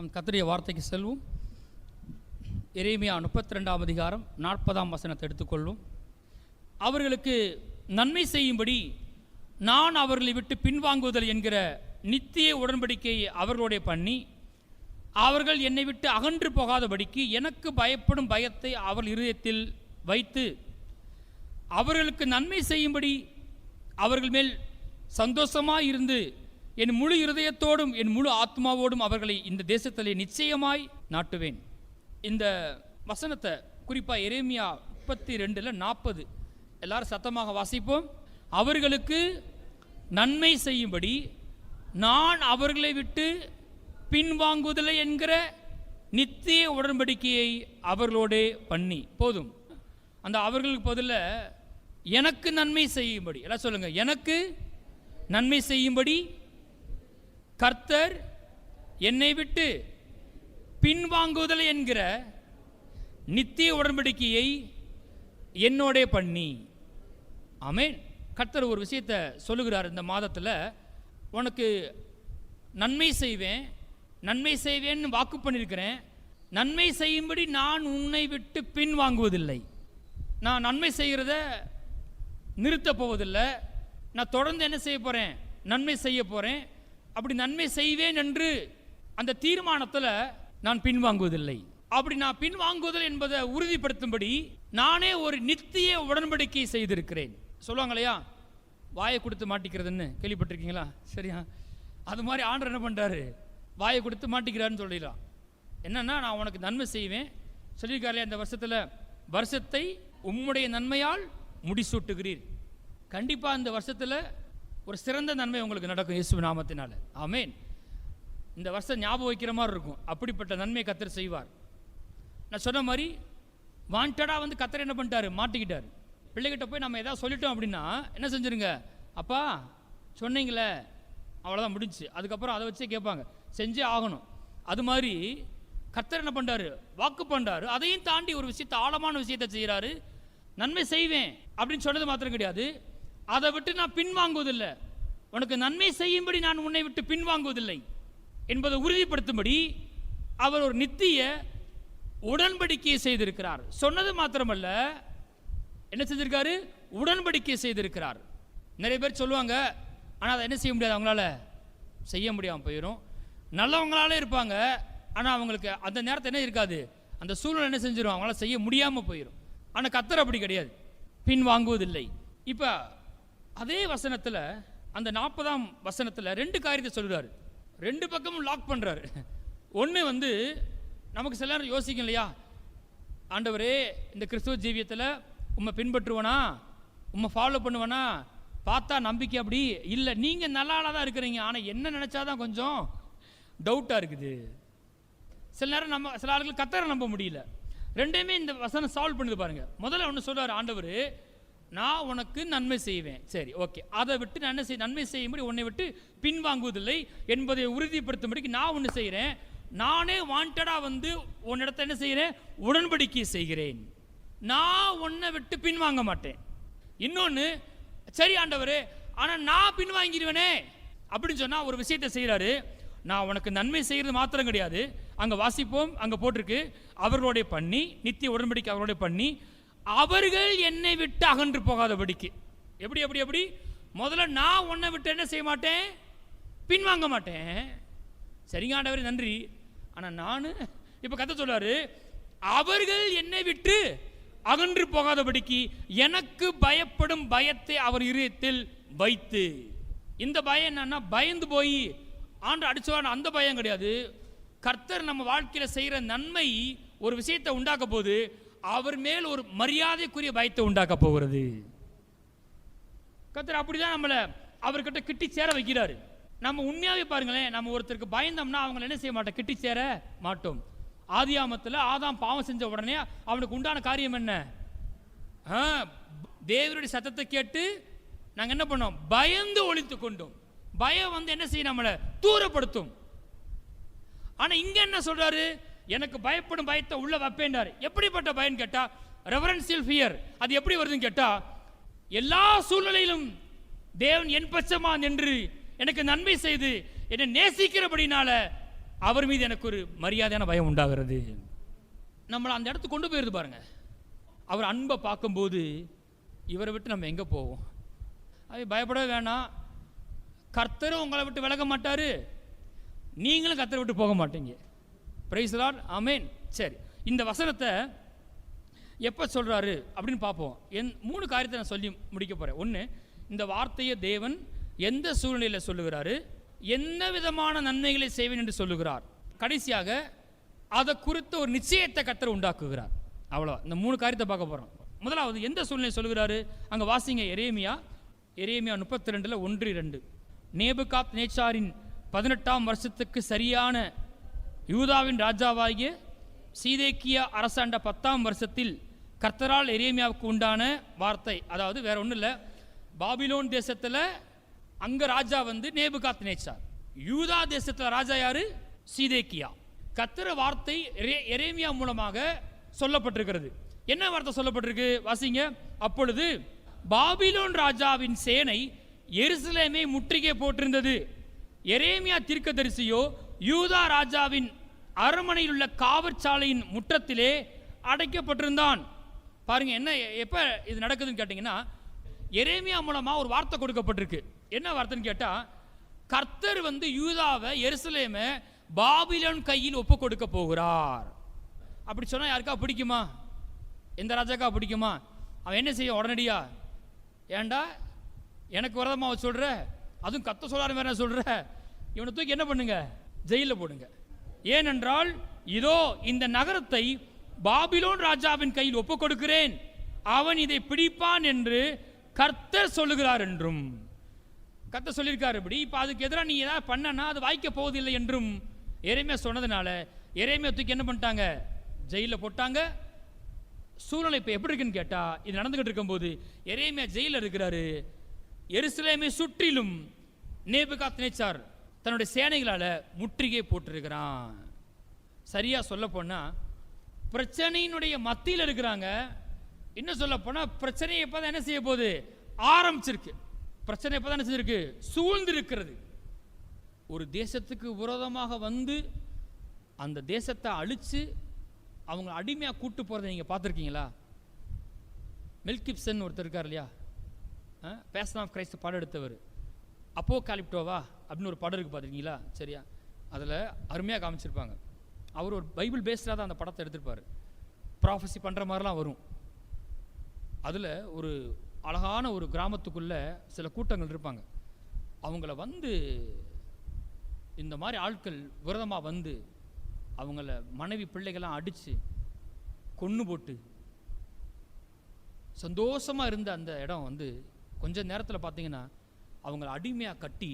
கர்த்தருடைய வார்த்தைக்கு செல்வோம். எரேமியா 32ஆம் அதிகாரம் 40ஆம் வசனத்தை எடுத்துக்கொள்வோம். அவர்களுக்கு நன்மை செய்யும்படி நான் அவர்களை விட்டு பின்வாங்குவதில் என்கிற நித்திய உடன்படிக்கையை அவர்களுடைய பண்ணி அவர்கள் என்னை விட்டு அகன்று போகாதபடிக்கு எனக்கு பயப்படும் பயத்தை அவர்கள் இருதயத்தில் வைத்து அவர்களுக்கு நன்மை செய்யும்படி அவர்கள் மேல் சந்தோஷமாய் இருந்து என் முழு இருதயத்தோடும் என் முழு ஆத்மாவோடும் அவர்களை இந்த தேசத்திலே நிச்சயமாய் நாட்டுவேன். இந்த வசனத்தை குறிப்பாக எரேமியா 32:40 எல்லாரும் சத்தமாக வாசிப்போம். அவர்களுக்கு நன்மை செய்யும்படி நான் அவர்களை விட்டு பின்வாங்குவதில்லை என்கிற நித்திய உடன்படிக்கையை அவர்களோடே பண்ணி. போதும். அந்த அவர்களுக்கு பதில் எனக்கு நன்மை செய்யும்படி எல்லாம் சொல்லுங்க. எனக்கு நன்மை செய்யும்படி கர்த்தர் என்னை விட்டு பின்வாங்குவதில்லை என்கிற நித்திய உடன்படிக்கையை என்னோடே பண்ணி. ஆமென். கர்த்தர் ஒரு விஷயத்தை சொல்லுகிறார். இந்த மாதத்தில் உனக்கு நன்மை செய்வேன், நன்மை செய்வேன்னு வாக்கு பண்ணியிருக்கிறேன். நன்மை செய்யும்படி நான் உன்னை விட்டு பின்வாங்குவதில்லை. நான் நன்மை செய்கிறத நிறுத்த போவதில்லை. நான் தொடர்ந்து என்ன செய்ய போகிறேன்? நன்மை செய்ய போகிறேன். அப்படி நன்மை செய்வேன் என்று அந்த தீர்மானத்தில் நான் பின்வாங்குவதில்லை. அப்படி நான் பின்வாங்குவதில்லை என்பதை உறுதிப்படுத்தும்படி நானே ஒரு நித்திய உடன்படிக்கை செய்திருக்கிறேன். சொல்லுவாங்க இல்லையா, வாயை கொடுத்து மாட்டிக்கிறதுன்னு கேள்விப்பட்டிருக்கீங்களா? சரியா? அது மாதிரி ஆண்டவர் என்ன பண்ணுறாரு? வாயை கொடுத்து மாட்டிக்கிறாருன்னு சொல்லிடலாம். என்னன்னா, நான் உனக்கு நன்மை செய்வேன் சொல்லியிருக்காரு. அந்த வருஷத்தை உம்முடைய நன்மையால் முடிசூட்டுகிறீர். கண்டிப்பாக இந்த வருஷத்தில் ஒரு சிறந்த நன்மை உங்களுக்கு நடக்கும் இயேசு நாமத்தினால. ஆமென். இந்த வருஷம் ஞாபகம் வைக்கிற மாதிரி இருக்கும். அப்படிப்பட்ட நன்மை கர்த்தர் செய்வார். நான் சொன்ன மாதிரி வாண்டடாக வந்து கர்த்தர் என்ன பண்ணிட்டாரு? மாட்டிக்கிட்டார். பிள்ளைகிட்ட போய் நம்ம எதாவது சொல்லிட்டோம் அப்படின்னா என்ன செஞ்சுருங்க? அப்பா சொன்னீங்களே, அவ்வளோதான் முடிஞ்சு. அதுக்கப்புறம் அதை வச்சே கேட்பாங்க, செஞ்சே ஆகணும். அது மாதிரி கர்த்தர் என்ன பண்ணுறாரு? வாக்கு பண்ணுறாரு. அதையும் தாண்டி ஒரு விஷயத்தை, ஆழமான விஷயத்தை செய்கிறாரு. நன்மை செய்வேன் அப்படின்னு சொன்னது மாத்திரம் கிடையாது, அதை விட்டு நான் பின்வாங்குவதில்லை. உனக்கு நன்மை செய்யும்படி நான் உன்னை விட்டு பின்வாங்குவதில்லை என்பதை உறுதிப்படுத்தும்படி அவர் ஒரு நித்திய உடன்படிக்கையை செய்திருக்கிறார். சொன்னது மாத்திரமல்ல, என்ன செஞ்சிருக்காரு? உடன்படிக்கை செய்திருக்கிறார். நிறைய பேர் சொல்லுவாங்க, ஆனால் அதை என்ன செய்ய முடியாது, அவங்களால செய்ய முடியாமல் போயிடும். நல்லவங்களாலே இருப்பாங்க, ஆனால் அவங்களுக்கு அந்த நேரத்தை என்ன இருக்காது, அந்த சூழ்நிலை என்ன செஞ்சிடும், அவங்களால செய்ய முடியாமல் போயிடும். ஆனால் கர்த்தர் அப்படி கிடையாது, பின் வாங்குவதில்லை. இப்போ அதே வசனத்தில், அந்த 40ஆம் வசனத்தில் 2 காரியத்தை சொல்கிறாரு. 2 பக்கமும் லாக் பண்ணுறாரு. ஒன்று வந்து நமக்கு சில நேரம் யோசிக்கும் இல்லையா, ஆண்டவரே இந்த கிறிஸ்துவ ஜீவியத்தில் உம்மை பின்பற்றுவனா, உம்மை ஃபாலோ பண்ணுவனா, பார்த்தா நம்பிக்கை அப்படி இல்லை. நீங்கள் நல்லால தான் இருக்கிறீங்க, ஆனால் என்ன நினச்சாதான் கொஞ்சம் டவுட்டாக இருக்குது. சில நேரம் சில ஆளுகள் கர்த்தரை நம்ப முடியல. ரெண்டையுமே இந்த வசனம் சால்வ் பண்ணுது பாருங்க. முதல்ல ஒன்று சொல்றாரு ஆண்டவர், நான் உனக்கு நன்மை செய்வேன். சரி, ஓகே. அதை விட்டு நான் நன்மை செய்யும்படி உன்னை விட்டு பின்வாங்குவதில்லை என்பதை உறுதிப்படுத்தும்படிக்கு நான் ஒன்று செய்கிறேன். நானே வாண்டடாக வந்து உன்னிடத்தை என்ன செய்கிறேன்? உடன்படிக்கை செய்கிறேன். நான் உன்னை விட்டு பின்வாங்க மாட்டேன். இன்னொன்று, சரி ஆண்டவரே, ஆனால் நான் பின்வாங்கிடுவேனே அப்படின்னு சொன்னால் ஒரு விஷயத்தை செய்கிறாரு. நான் உனக்கு நன்மை செய்கிறது மாத்திரம் கிடையாது, அங்கே வாசிப்போம், அங்கே போட்டிருக்கு, அவர்களுடைய பண்ணி, நித்திய உடன்படிக்கை அவர்களுடைய பண்ணி அவர்கள் என்னை விட்டு அகன்று போகாதபடிக்கு. எப்படி எப்படி எப்படி? முதல்ல நான் உன்னை விட்டு என்ன செய்ய மாட்டேன்? பின்வாங்க மாட்டேன். சரிங்க ஆண்டவரே, நன்றி. ஆனால் நான் இப்போ கர்த்தர் சொல்றாரு, அவர்கள் என்னை விட்டு அகன்று போகாதபடிக்கு எனக்கு பயப்படும் பயத்தை அவர் இதயத்தில் வைத்து. இந்த பயம் என்னன்னா, பயந்து போய் ஆண்டு அடிச்சுவான அந்த பயம் கிடையாது. கர்த்தர் நம்ம வாழ்க்கையில் செய்கிற நன்மை ஒரு விஷயத்தை உண்டாக்க போது, அவர் மேல் ஒரு மரியாதைக்குரிய பயத்தை உண்டாக்க போகிறது. கர்த்தர் அப்படிதான் நம்மளை அவர்கிட்ட கிட்டி சேர வைக்கிறாரு. நம்ம உண்மையாவே பாருங்களேன், நம்ம ஒருத்தருக்கு பயந்தோம்னா அவங்களை என்ன செய்ய மாட்டோம்? கிட்டி சேர மாட்டோம். ஆதியாமத்தில் ஆதாம் பாவம் செஞ்ச உடனே அவனுக்கு உண்டான காரியம் என்ன? தேவனுடைய சத்தத்தை கேட்டு நாங்கள் என்ன பண்ணோம்? பயந்து ஒளித்து கொண்டோம். பயம் வந்து என்ன செய்யும்? நம்மளை தூரப்படுத்தும். ஆனா இங்க என்ன சொல்றாரு? எனக்கு பயப்படும் பயத்தை உள்ள வைப்பேன்றாரு. எப்படிப்பட்ட பயம் கேட்டா, ரெவரன்சியல் ஃபியர். அது எப்படி வருதுன்னு கேட்டா, எல்லா சூழ்நிலையிலும் தேவன் என் பட்சமா நின்று எனக்கு நன்மை செய்து என்னை நேசிக்கிறபடினால அவர் மீது எனக்கு ஒரு மரியாதையான பயம் உண்டாகிறது. நம்மளை அந்த இடத்துக்கு கொண்டு போயிருது பாருங்க. அவர் அன்பை பார்க்கும்போது இவரை விட்டு நம்ம எங்கே போவோம்? அது பயப்படவே வேணாம். கர்த்தரும் உங்களை விட்டு விலக மாட்டார், நீங்களும் கர்த்தரை விட்டு போக மாட்டீங்க. பிரைஸ் தி லார்ட், ஆமென். சரி, இந்த வசனத்தை எப்போ சொல்கிறாரு அப்படின்னு பார்ப்போம். 3 காரியத்தை நான் சொல்லி முடிக்க போகிறேன். ஒன்று, இந்த வார்த்தையை தேவன் எந்த சூழ்நிலையில் சொல்லுகிறாரு, என்ன விதமான நன்மைகளை செய்வேன் என்று சொல்லுகிறார், கடைசியாக அதை குறித்த ஒரு நிச்சயத்தை கர்த்தர் உண்டாக்குகிறார். அவ்வளோ, இந்த 3 காரியத்தை பார்க்க போகிறோம். முதலாவது, எந்த சூழ்நிலை சொல்லுகிறாரு? அங்கே வாசிங்க, எரேமியா 32 1-2. நேபுகாத் நேச்சாரின் 18ஆம் வருஷத்துக்கு சரியான யூதாவின் ராஜாவாகிய சீதேக்கியா அரசாண்ட 10ஆம் வருஷத்தில் கர்த்தரால் எரேமியாவுக்கு உண்டான வார்த்தை. அதாவது வேற ஒன்றும் இல்லை, பாபிலோன் தேசத்தில் அங்கே ராஜா வந்து நேபுகாத் நேச்சார், யூதா தேசத்தில் ராஜா யாரு? சீதேக்கியா. கர்த்தர் வார்த்தை எரேமியா மூலமாக சொல்லப்பட்டிருக்கிறது. என்ன வார்த்தை சொல்லப்பட்டிருக்கு? வாசிங்க. அப்பொழுது பாபிலோன் ராஜாவின் சேனை எருசலேமை முற்றுகை போட்டிருந்தது. எரேமியா தீர்க்கதரிசியோ யூதா ராஜாவின் அரண்மனையில் உள்ள காவற்சாலையின் முற்றத்திலே அடைக்கப்பட்டிருந்தான். பாருங்க, என்ன எப்ப இது நடக்குதுன்னு கேட்டீங்கன்னா, எரேமியா மூலமா ஒரு வார்த்தை கொடுக்கப்பட்டிருக்கு. என்ன வார்த்தைன்னு கேட்டா, கர்த்தர் வந்து யூதாவை எருசலேமை பாபிலோன் கையில் ஒப்பு கொடுக்க போகிறார். அப்படி சொன்னா யாருக்கா பிடிக்குமா? எந்த ராஜாக்கா பிடிக்குமா? அவன் என்ன செய்ய உடனடியா? ஏண்டா எனக்கு விரதமாக சொல்ற, அதுவும் கத்த சொல்லாரு வேற சொல்ற, இவனை தூக்கி என்ன பண்ணுங்க? ஜெயிலில் போடுங்க. ஏனென்றால் இதோ இந்த நகரத்தை பாபிலோன் ராஜாவின் கையில் ஒப்பு கொடுக்கிறேன், அவன் இதை பிடிப்பான் என்று கர்த்தர் சொல்லுகிறார் என்றும். கர்த்தர் சொல்லியிருக்காரு. இப்படி இப்போ அதுக்கு எதிராக நீ ஏதாவது பண்ணனா அது வாய்க்க போவதில்லை என்றும் எரேமியா சொன்னதுனால எரேமியா தூக்கி என்ன பண்ணிட்டாங்க? ஜெயிலில் போட்டாங்க. சூழ்நிலை இப்போ எப்படி இருக்குன்னு கேட்டா, இது நடந்துகிட்டு இருக்கும்போது எரேமியா ஜெயிலில் இருக்கிறாரு. எருசலேமை சுற்றிலும் நேபுகாத் நேச்சார் தன்னுடைய சேனைகளால் முற்றுகை போட்டிருக்கிறான். சரியா சொல்ல போனா பிரச்சனையினுடைய மத்தியில் இருக்கிறாங்க. இன்னும் சொல்ல போனா பிரச்சனையை இப்பதான் என்ன செய்ய போகுது? ஆரம்பிச்சிருக்கு. பிரச்சனை இப்பதான் என்ன செஞ்சிருக்கு? சூழ்ந்து இருக்கிறது. ஒரு தேசத்துக்கு விரோதமாக வந்து அந்த தேசத்தை அழிச்சு அவங்க அடிமையாக கூட்டு போகிறத நீங்கள் பார்த்துருக்கீங்களா? மெல் கிப்சன் ஒருத்தர் இருக்கார் இல்லையா, பேஷன் ஆஃப் கிரைஸ்ட் படம் எடுத்தவர். அப்போகாலிப்டோவா அப்படின்னு ஒரு படம் இருக்குது, பார்த்துருக்கீங்களா? சரியா, அதில் அருமையாக காமிச்சிருப்பாங்க. அவர் ஒரு பைபிள் பேஸ்டாக தான் அந்த படத்தை எடுத்திருப்பார். ப்ராஃபஸி பண்ணுற மாதிரிலாம் வரும். அதில் ஒரு அழகான ஒரு கிராமத்துக்குள்ளே சில கூட்டங்கள் இருப்பாங்க. அவங்கள வந்து இந்த மாதிரி ஆட்கள் விரதமாக வந்து அவங்கள மனைவி பிள்ளைகள்லாம் அடித்து கொன்று போட்டு சந்தோஷமாக இருந்த அந்த இடம் வந்து கொஞ்ச நேரத்தில் பார்த்தீங்கன்னா அவங்கள அடிமையாக கட்டி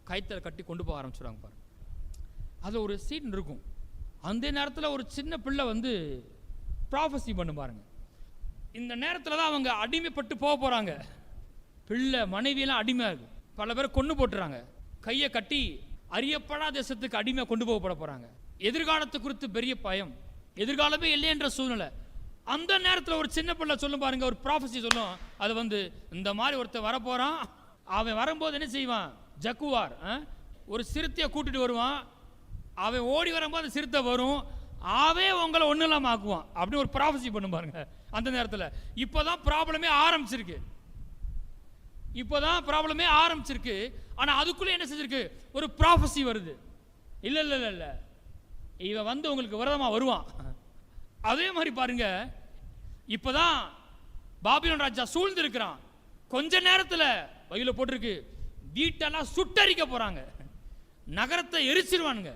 கயிற்றில் கட்டி கொண்டு போக ஆரம்பிச்சுடுவாங்க பாருங்க. அதில் ஒரு சீன் இருக்கும். அந்த நேரத்தில் ஒரு சின்ன பிள்ளை வந்து ப்ராஃபஸி பண்ணு பாருங்க. இந்த நேரத்தில் தான் அவங்க அடிமைப்பட்டு போக போகிறாங்க. பிள்ளை மனைவியெல்லாம் அடிமையாக இருக்கு. பல பேர் கொண்டு போட்டுறாங்க. கையை கட்டி அறியப்படாத தேசத்துக்கு அடிமையாக கொண்டு போகப்பட போகிறாங்க. எதிர்காலத்தை குறித்து பெரிய பயம், எதிர்காலமே இல்லை என்ற சூழ்நிலை. அந்த நேரத்தில் ஒரு சின்ன பிள்ளை சொல்லும் பாருங்க, ஒரு ப்ராஃபஸி சொல்லும். அது வந்து இந்த மாதிரி ஒருத்தர் வரப்போகிறான், அவன் வரும்போது என்ன செய்வான்? ஜக்குவார் ஒரு சிறுத்தையை கூட்டிட்டு வருவான். அவன் ஓடி வரும்போது அந்த சிறுத்தை வரும், அவன் உங்களை ஒன்றும் இல்லாமல் ஆக்குவான் அப்படின்னு ஒரு ப்ராஃபஸி பண்ணும் பாருங்க. அந்த நேரத்தில் இப்போதான் ப்ராப்ளமே ஆரம்பிச்சிருக்கு. இப்போதான் ப்ராப்ளமே ஆரம்பிச்சிருக்கு. ஆனால் அதுக்குள்ளே என்ன செஞ்சிருக்கு? ஒரு ப்ராஃபஸி வருது. இல்லை இல்லை இல்லை இல்லை, இவன் வந்து உங்களுக்கு விரதமாக வருவான். அதே மாதிரி பாருங்க, இப்போதான் பாபிலோன் ராஜா சூழ்ந்து இருக்கிறான். கொஞ்ச நேரத்தில் வகையில போட்டிருக்கு, வீட்டெல்லாம் சுட்டரிக்க போறாங்க, நகரத்தை எரிச்சிருவானுங்க,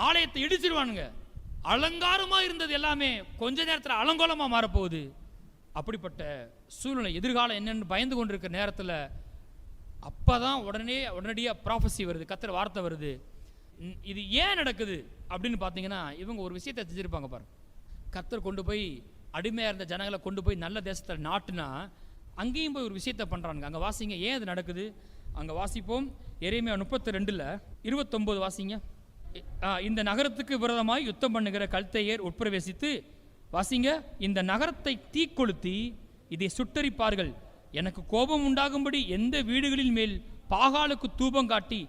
ஆலயத்தை இடிச்சிருவானுங்க. அலங்காரமா இருந்தது எல்லாமே கொஞ்ச நேரத்தில் அலங்கோலமா மாறப்போகுது. அப்படிப்பட்ட சூழ்நிலை, எதிர்காலம் என்னன்னு பயந்து கொண்டிருக்கிற நேரத்தில் அப்பதான் உடனடியாக ப்ராஃபஸி வருது, கர்த்தர் வார்த்தை வருது. இது ஏன் நடக்குது அப்படின்னு பார்த்தீங்கன்னா, இவங்க ஒரு விஷயத்தை செஞ்சிருப்பாங்க பாருங்க. கர்த்தர் கொண்டு போய் அடிமையாக இருந்த ஜனங்களை கொண்டு போய் நல்ல தேசத்தில் நாட்டுனா அங்கேயும் போய் ஒரு விஷயத்தை பண்ணுறாங்க. அங்கே வாசிங்க, ஏன் அது நடக்குது அங்கே வாசிப்போம். எரேமியா 32:29 வாசிங்க. இந்த நகரத்துக்கு விரோதமாய் யுத்தம் பண்ணுகிற கல்தையர் உட்பிரவேசித்து, வாசிங்க, இந்த நகரத்தை தீக்கொளுத்தி இதை சுட்டரிப்பார்கள். எனக்கு கோபம் உண்டாகும்படி எந்த வீடுகளின் மேல் பாகாலுக்கு தூபம் காட்டி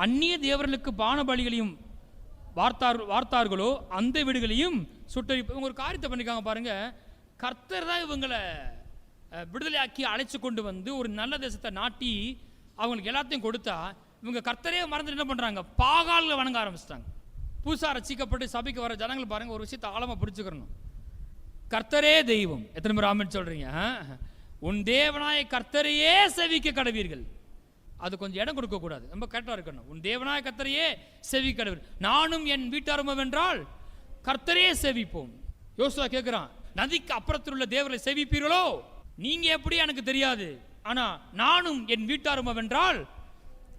அந்நிய தேவர்களுக்கு பான பலிகளையும் வார்த்தார்களோ அந்த வீடுகளையும் சுட்டரிப்பு. இவங்க ஒரு காரியத்தை பண்ணிருக்காங்க பாருங்க. கர்த்தர் தான் இவங்களை விடுதலையாக்கி அழைச்சு கொண்டு வந்து ஒரு நல்ல தேசத்தை நாட்டி அவங்களுக்கு எல்லாத்தையும் கொடுத்தா, இவங்க கர்த்தரே மறந்து என்ன பண்றாங்க, பாகால்களை வணங்க ஆரம்பிச்சிட்டாங்க. புதுசாக ரசிக்கப்பட்டு சபைக்கு வர ஜனங்கள் பாருங்க, ஒரு விஷயத்தை ஆழமா பிடிச்சுக்கணும். கர்த்தரே தெய்வம். எத்தனை பேர் ஆமென் சொல்றீங்க? உன் தேவனாய கர்த்தரையே செவிக்க கடவீர்கள். அது கொஞ்சம் இடம் கொடுக்க கூடாது, ரொம்ப கரெக்டா இருக்கணும். உன் தேவனாய கர்த்தரையே செவிக்க கடவீர்கள். நானும் என் வீட்டாரும் என்றால் கர்த்தரையே செவிப்போம். யோசுவா கேட்கிறான், நதிக்கு அப்புறத்தில் உள்ள தேவர்களை செவிப்பீர்களோ? நீங்க எப்படி எனக்கு தெரியாது, ஆனா நானும் என் வீட்டாரும் என்றால்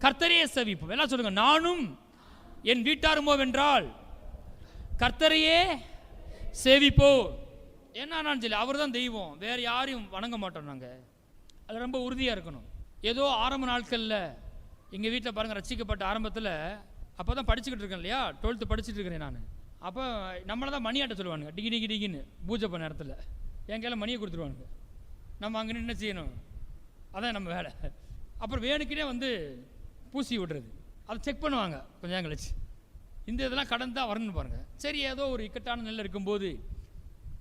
கர்த்தரையே செவிப்போம். எல்லாம் சொல்லுங்க, நானும் என் வீட்டாருமோ வென்றால் கர்த்தரையே சேவிப்போ. என்ன சொல்லி, அவர் தான் தெய்வம், வேற யாரையும் வணங்க மாட்டோம் நாங்க. அது ரொம்ப உறுதியா இருக்கணும். ஏதோ ஆரம்ப நாட்கள்ல எங்க வீட்டில் பாருங்க, ரசிக்கப்பட்ட ஆரம்பத்தில் அப்போதான் படிச்சுக்கிட்டு இருக்கேன் இல்லையா, 12th படிச்சுட்டு இருக்கிறேன் நான். அப்போ நம்மளை தான் மணி ஆட்ட சொல்லுவானுங்க, டிகி டிகி டிகின்னு பூஜை பண்ண நேரத்தில் என் கையில் மணியை கொடுத்துருவானுங்க. நம்ம அங்கே என்ன செய்யணும், அதான் நம்ம வேலை. அப்புறம் வேணுக்குனே வந்து பூசி விடுறது, அதை செக் பண்ணுவாங்க கொஞ்சம் நேரம் கழிச்சு. இந்த இதெல்லாம் கடந்து தான் வரணும்னு பாருங்கள். சரி, ஏதோ ஒரு இக்கட்டான நிலை இருக்கும்போது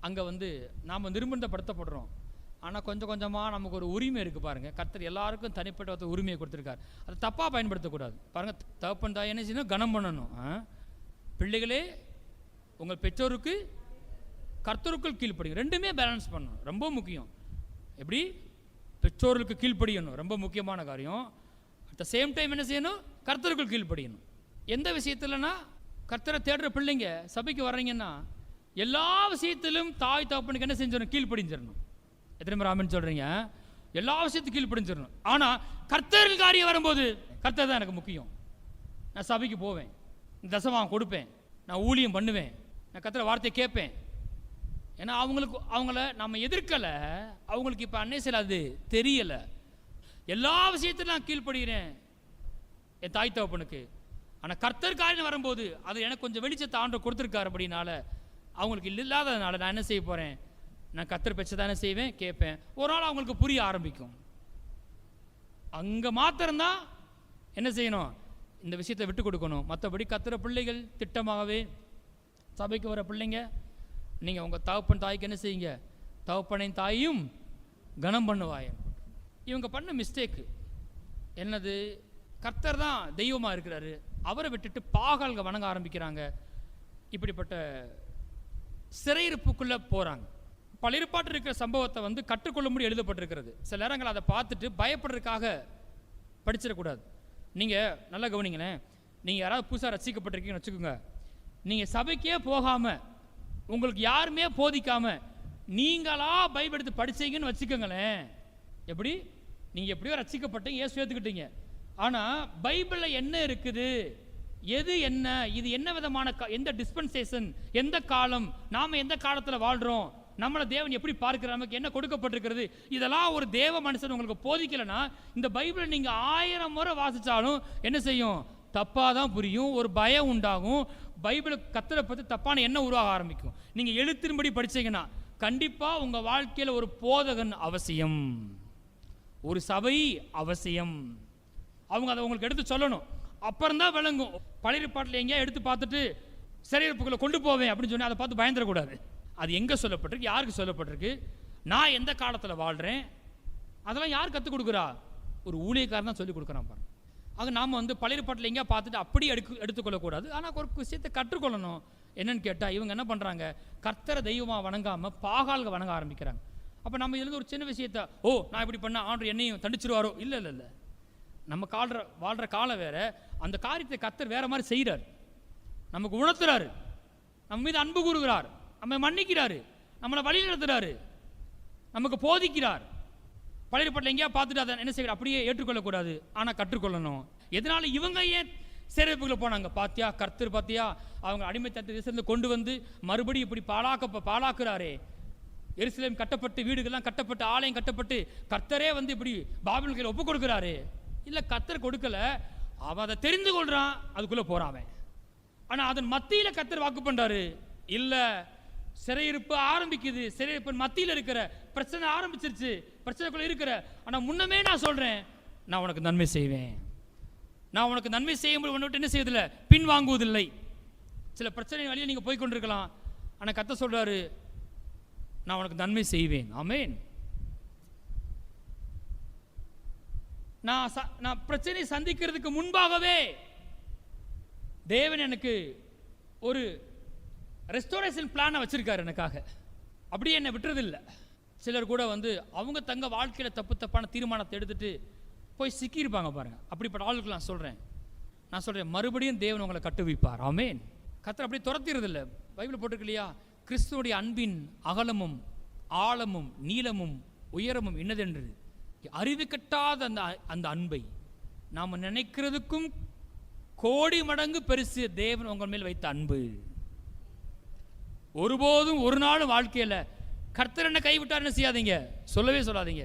அங்கே வந்து நாம் நிர்பந்தப்படுத்தப்படுறோம். ஆனால் கொஞ்சம் கொஞ்சமாக நமக்கு ஒரு உரிமை இருக்குது பாருங்கள். கர்த்தர் எல்லாருக்கும் தனிப்பட்ட உரிமையை கொடுத்துருக்காரு. அதை தப்பாக பயன்படுத்தக்கூடாது. பாருங்கள், தகப்பன் தாய் என்ன செய்யணும், கனம் பண்ணணும். பிள்ளைகளே உங்கள் பெற்றோருக்கு கர்த்தருக்குள் கீழ்ப்படியும். ரெண்டுமே பேலன்ஸ் பண்ணணும், ரொம்ப முக்கியம். எப்படி பெற்றோருக்கு கீழ்ப்படியணும், ரொம்ப முக்கியமான காரியம். அட் த சேம் டைம் என்ன செய்யணும், கர்த்தருக்குள் கீழ்ப்படியணும். எந்த விஷயத்துலனா, கர்த்தரை தேடுற பிள்ளைங்க சபைக்கு வர்றீங்கன்னா எல்லா விஷயத்திலும் தாய் தகப்பனுக்கு என்ன செஞ்சிடணும், கீழ்ப்படிஞ்சிடணும். எத்தனை பேர் ஆமென் சொல்றீங்க? எல்லா விஷயத்துக்கும் கீழ்ப்படிஞ்சிடணும். ஆனால் கர்த்தர் காரியம் வரும்போது கர்த்தர் தான் எனக்கு முக்கியம். நான் சபைக்கு போவேன், தசமாம் கொடுப்பேன், நான் ஊழியம் பண்ணுவேன், நான் கர்த்தரை வார்த்தையை கேட்பேன். ஏன்னா அவங்கள நம்ம எதிர்க்கலை, அவங்களுக்கு இப்போ அன்னை செய்யல, அது தெரியலை. எல்லா விஷயத்திலும் நான் கீழ்ப்படுகிறேன் என் தாய் தகப்பனுக்கு. ஆனால் கர்த்தர் காரியம் வரும்போது அது எனக்கு கொஞ்சம் வெளிச்சத்தை ஆண்டவர் கொடுத்துருக்காரு. அப்படின்னால அவங்களுக்கு இல்லாததுனால நான் என்ன செய்ய போகிறேன், நான் கர்த்தர் பேச்சை தானே செய்வேன், கேட்பேன். ஒரு நாள் அவங்களுக்கு புரிய ஆரம்பிக்கும். அங்கே மாத்திரம்தான் என்ன செய்யணும், இந்த விஷயத்தை விட்டு கொடுக்கணும். மற்றபடி கர்த்தர் பிள்ளைகள் திட்டமாகவே சபைக்கு வர பிள்ளைங்க, நீங்கள் உங்கள் தகப்பன் தாய்க்கு என்ன செய்யுங்க, தகப்பனையும் தாயும் கனம் பண்ணுவாய். இவங்க பண்ண மிஸ்டேக்கு என்னது, கர்த்தர் தான் தெய்வமாக இருக்கிறாரு, அவரை விட்டுட்டு பாகால்கள் வணங்க ஆரம்பிக்கிறாங்க. இப்படிப்பட்ட சிறையிருப்புக்குள்ளே போகிறாங்க. பழையற்பாட்டில் இருக்கிற சம்பவத்தை வந்து கற்றுக்கொள்ளும்படி எழுதப்பட்டிருக்கிறது. சில நேரங்கள் அதை பார்த்துட்டு பயப்படுறதுக்காக படிச்சிடக்கூடாது. நீங்கள் நல்லா கவனிங்களேன். நீங்கள் யாராவது புதுசாக ரசிக்கப்பட்டிருக்கீங்கன்னு வச்சுக்கோங்க, நீங்கள் சபைக்கே போகாமல் உங்களுக்கு யாருமே போதிக்காமல் நீங்களா பைபிள் எடுத்து படிச்சீங்கன்னு வச்சுக்கோங்களேன். எப்படி நீங்கள் எப்படியோ ரசிக்கப்பட்டீங்க, ஏசு ஏற்றுக்கிட்டீங்க. ஆனால் பைபிளில் என்ன இருக்குது, எது என்ன, இது என்ன விதமான எந்த டிஸ்பென்சேஷன், எந்த காலம், நாம் எந்த காலத்தில் வாழ்கிறோம், நம்மளை தேவன் எப்படி பார்க்கிறார், நமக்கு என்ன கொடுக்கப்பட்டிருக்கிறது, இதெல்லாம் ஒரு தேவ மனுஷன் உங்களுக்கு போதிக்கலைன்னா இந்த பைபிளை நீங்கள் 1000 முறை வாசித்தாலும் என்ன செய்யும், தப்பாக தான் புரியும், ஒரு பயம் உண்டாகும். பைபிளை கர்த்தரை பற்றி தப்பான எண்ணம் உருவாக ஆரம்பிக்கும். நீங்கள் எழுத்தின்படி படிச்சீங்கன்னா கண்டிப்பாக உங்கள் வாழ்க்கையில் ஒரு போதகன் அவசியம், ஒரு சபை அவசியம். அவங்க அதை உங்களுக்கு எடுத்து சொல்லணும், அப்புறம் தான் விளங்கும். பழைய பாட்டில் எங்கேயா எடுத்து பார்த்துட்டு சிறையிருப்புக்குள்ள கொண்டு போவேன் அப்படின்னு சொன்னால் அதை பார்த்து பயந்துடக்கூடாது. அது எங்கே சொல்லப்பட்டிருக்கு, யாருக்கு சொல்லப்பட்டிருக்கு, நான் எந்த காலத்தில் வாழ்கிறேன், அதெல்லாம் யார் கற்றுக் கொடுக்குறா, ஒரு ஊழியக்காரன் தான் சொல்லிக் கொடுக்குறான் பாருங்க. ஆக நாம் வந்து பழைய பாட்டில் எங்கேயா பார்த்துட்டு அப்படியே எடுத்துக்கொள்ளக்கூடாது. ஆனால் ஒரு விஷயத்தை கற்றுக்கொள்ளணும். என்னன்னு கேட்டால் இவங்க என்ன பண்ணுறாங்க, கர்த்தரை தெய்வமாக வணங்காமல் பாகால்கள் வணங்க ஆரம்பிக்கிறாங்க. அப்போ நம்ம இதுலேருந்து ஒரு சின்ன விஷயத்தை, ஓ நான் இப்படி பண்ண ஆண்டவர் என்னையும் தண்டிச்சிருவாரோ, இல்லை இல்லை இல்லை, நம்ம வாழ்கிற காலம் வேற, அந்த காரியத்தை கர்த்தர் வேற மாதிரி செய்கிறார், நமக்கு உணர்த்துறாரு, நம்ம மீது அன்பு கூறுகிறார், நம்ம மன்னிக்கிறாரு, நம்மளை வழி நடத்துறாரு, நமக்கு போதிக்கிறார். பழைய பாட்டில் எங்கேயா பார்த்துட்டு அதை என்ன செய்யற அப்படியே ஏற்றுக்கொள்ளக்கூடாது, ஆனால் கற்றுக்கொள்ளணும். எதனால இவங்க ஏன் சிறையிருப்புக்குள்ள போனாங்க, பாத்தியா கர்த்தர் பாத்தியா அவங்க அடிமைத்தனத்தை தேசத்துல கொண்டு வந்து மறுபடியும் இப்படி பாழாக்குறாரே, எருசலேம் கட்டப்பட்டு, வீடுகள்லாம் கட்டப்பட்டு, ஆலயம் கட்டப்பட்டு, கர்த்தரே வந்து இப்படி பாபிலோன் கையில் ஒப்பு கொடுக்குறாரு. இல்லை கர்த்தர் கொடுக்கல, அவன் அதை தெரிந்து கொள்றான், அதுக்குள்ள போறான். ஆனா அதன் மத்தியில கர்த்தர் வாக்கு பண்றாரு, இல்ல சிறையிருப்பு ஆரம்பிக்குது, சிறையிருப்பு மத்தியில் இருக்கிற பிரச்சனை ஆரம்பிச்சிருச்சு, பிரச்சனைக்குள்ள இருக்கிற, ஆனா முன்னமே நான் சொல்றேன், நான் உனக்கு நன்மை செய்வேன், நான் உனக்கு நன்மை செய்யும்போது உன்னை விட்டு என்ன செய்வதில்லை, பின் வாங்குவதில்லை. சில பிரச்சனை வழியில் நீங்கள் போய் கொண்டிருக்கலாம். ஆனால் கர்த்தர் சொல்றாரு, நான் உனக்கு நன்மை செய்வேன். ஆமென். நான் பிரச்சனை சந்திக்கிறதுக்கு முன்பாகவே தேவன் எனக்கு ஒரு ரெஸ்டோரேஷன் பிளானை வச்சிருக்காரு எனக்காக. அப்படியே என்னை விட்டுறதில்லை. சிலர் கூட அவங்க தங்க வாழ்க்கையில் தப்பான தீர்மானத்தை எடுத்துட்டு போய் சிக்கியிருப்பாங்க பாருங்க. அப்படிப்பட்ட ஆளுக்கு நான் சொல்கிறேன், மறுபடியும் தேவன் உங்களை கட்டுவிப்பார். ஆமென். கர்த்தர் அப்படியே துரத்திடுறதில்லை. பைபிள் போட்டிருக்கு இல்லையா, கிறிஸ்துவுடைய அன்பின் அகலமும் ஆழமும் நீளமும் உயரமும் என்னதென்று அறிவு கட்டாத அந்த அன்பை நாம் நினைக்கிறதுக்கும் கோடி மடங்கு பெருசு தேவன் உங்கள் மேல் வைத்த அன்பு. ஒருபோதும் ஒரு நாளும் வாழ்க்கையில் கர்த்தர் என்ன கைவிட்டார்னு செய்யாதீங்க, சொல்லவே சொல்லாதீங்க.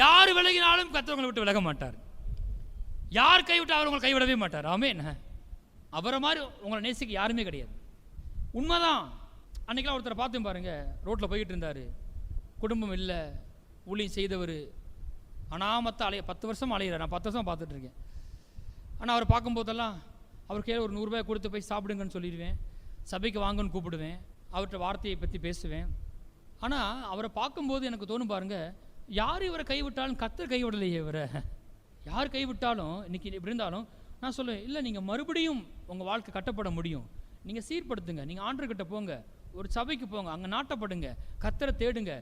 யார் விலகினாலும் கர்த்தர் உங்களை விட்டு விலக மாட்டார். யார் கைவிட்டு அவர் உங்களை கைவிடவே மாட்டார். ஆமென். அவரை மாதிரி உங்களை நேசிக்க யாருமே கிடையாது. உண்மைதான். அன்னைக்கெல்லாம் ஒருத்தரை பார்த்து பாருங்க, ரோட்டில் போய்கிட்டு இருந்தார், குடும்பம் இல்லை, ஊழியம் செய்தவர், அனாமத்த 10 வருஷம் அலையிறார். நான் 10 வருஷம் பார்த்துட்டு இருக்கேன். ஆனால் அவரை பார்க்கும்போதெல்லாம் அவர் கையில் ஒரு 100 ரூபாய் கொடுத்து போய் சாப்பிடுங்கன்னு சொல்லிடுவேன், சபைக்கு வாங்கன்னு கூப்பிடுவேன், அவர்கிட்ட வார்த்தையை பற்றி பேசுவேன். ஆனால் அவரை பார்க்கும்போது எனக்கு தோணும் பாருங்க, யார் இவரை கைவிட்டாலும் கர்த்தர் கைவிடலையே. இவரை யார் கைவிட்டாலும் இன்னைக்கு இப்படி இருந்தாலும் நான் சொல்லுவேன், இல்லை நீங்கள் மறுபடியும் உங்கள் வாழ்க்கை கட்டப்பட முடியும். நீங்கள் சீர்படுத்துங்க, நீங்கள் ஆண்டர்கிட்ட போங்க, ஒரு சபைக்கு போங்க, அங்கே நாட்டப்படுங்க, கர்த்தரை தேடுங்க.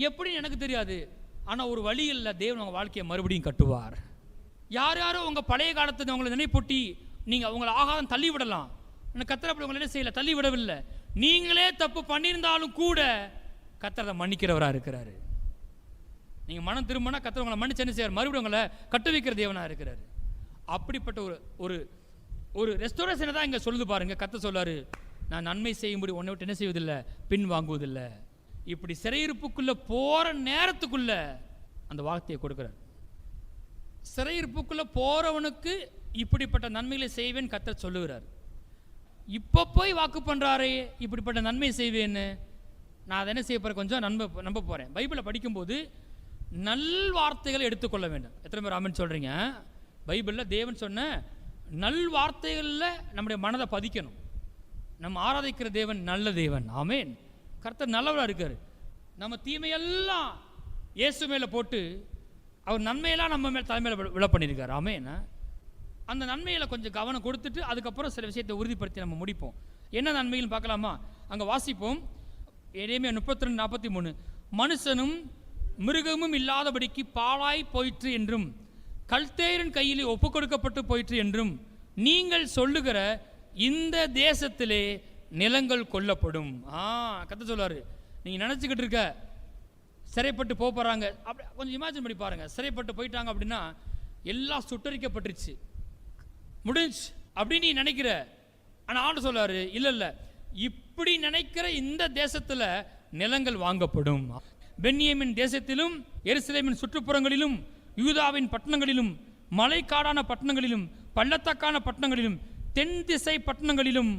எப்படின்னு எனக்கு தெரியாது, ஆனால் ஒரு வழியில் தேவன் உங்கள் வாழ்க்கையை மறுபடியும் கட்டுவார். யாரும் உங்கள் பழைய காலத்தை உங்களை நினைப்பொட்டி நீங்கள் உங்களை ஆகாரம் தள்ளி விடலாம். கர்த்தர் அப்படி உங்களை என்ன செய்யலை, தள்ளி விடவில்லை. நீங்களே தப்பு பண்ணியிருந்தாலும் கூட கர்த்தர் அதை மன்னிக்கிறவராக இருக்கிறாரு. நீங்கள் மனம் திரும்பினா கர்த்தர் உங்களை மன்னிச்சு என்ன செய்வார், மறுபடியும் உங்களை கட்டுவிக்கிற தேவனாக இருக்கிறாரு. அப்படிப்பட்ட ஒரு ஒரு ரெஸ்டோரேஷனை தான் இங்கே சொல்லுது பாருங்க. கர்த்தர் சொல்லாரு, நான் நன்மை செய்யும்படி உன்னை விட்டு என்ன செய்வதில்லை, பின் வாங்குவதில்லை. இப்படி சிறையிருப்புக்குள்ள போற நேரத்துக்குள்ள அந்த வார்த்தையை கொடுக்கிறார். சிறையிருப்புக்குள்ள போறவனுக்கு இப்படிப்பட்ட நன்மைகளை செய்வேன் கர்த்தர் சொல்லுகிறார். இப்போ போய் வாக்கு பண்றாரே இப்படிப்பட்ட நன்மை செய்வேன்னு, நான் அதை என்ன செய்ய போறேன், கொஞ்சம் நம்ப போறேன். பைபிளை படிக்கும்போது நல் வார்த்தைகளை எடுத்துக்கொள்ள வேண்டும். எத்தனை பேர் ஆமென் சொல்றீங்க? பைபிளில் தேவன் சொன்ன நல் வார்த்தைகளில் நம்முடைய மனதை பதிக்கணும். நம்ம ஆராதிக்கிற தேவன் நல்ல தேவன். ஆமென். கர்த்தர் நல்லவராக இருக்கார். நம்ம தீமையெல்லாம் இயேசு மேலே போட்டு அவர் நன்மையெல்லாம் நம்ம மேலே தலைமையில் விழ பண்ணியிருக்கார். ஆமென். அந்த நன்மையில கொஞ்சம் கவனம் கொடுத்துட்டு அதுக்கப்புறம் சில விஷயத்தை உறுதிப்படுத்தி நம்ம முடிப்போம். என்ன நன்மைகள் பார்க்கலாமா? அங்கே வாசிப்போம். எரேமியா 32:43, மனுஷனும் மிருகமும் இல்லாதபடிக்கு பாழாய் போயிற்று என்றும் கல்தேயரின் கையிலே ஒப்பு கொடுக்கப்பட்டு போயிற்று என்றும் நீங்கள் சொல்லுகிற இந்த தேசத்திலே நிலங்கள் கொல்லப்படும். கர்த்தர் சொல்றாரு, நீங்க நினைச்சுக்கிட்டு இருக்க சிறைப்பட்டு போறாங்க, அப்படி கொஞ்சம் இமேஜின் பண்ணி பாருங்க. சிறைப்பட்டு போயிட்டாங்க அப்படின்னா எல்லாம் சுட்டரிக்கப்பட்டுருச்சு, முடிஞ்சு அப்படின்னு நீ நினைக்கிற. ஆனால் ஆண்டு சொல்றாரு, இல்லை, இப்படி நினைக்கிற இந்த தேசத்தில் நிலங்கள் வாங்கப்படும். பென்யமீன் தேசத்திலும் எருசலேமின் சுற்றுப்புறங்களிலும் யூதாவின் பட்டணங்களிலும் மலைக்காடான பட்டணங்களிலும் பள்ளத்தாக்கான பட்டணங்களிலும் தென் திசை பட்டணங்களிலும்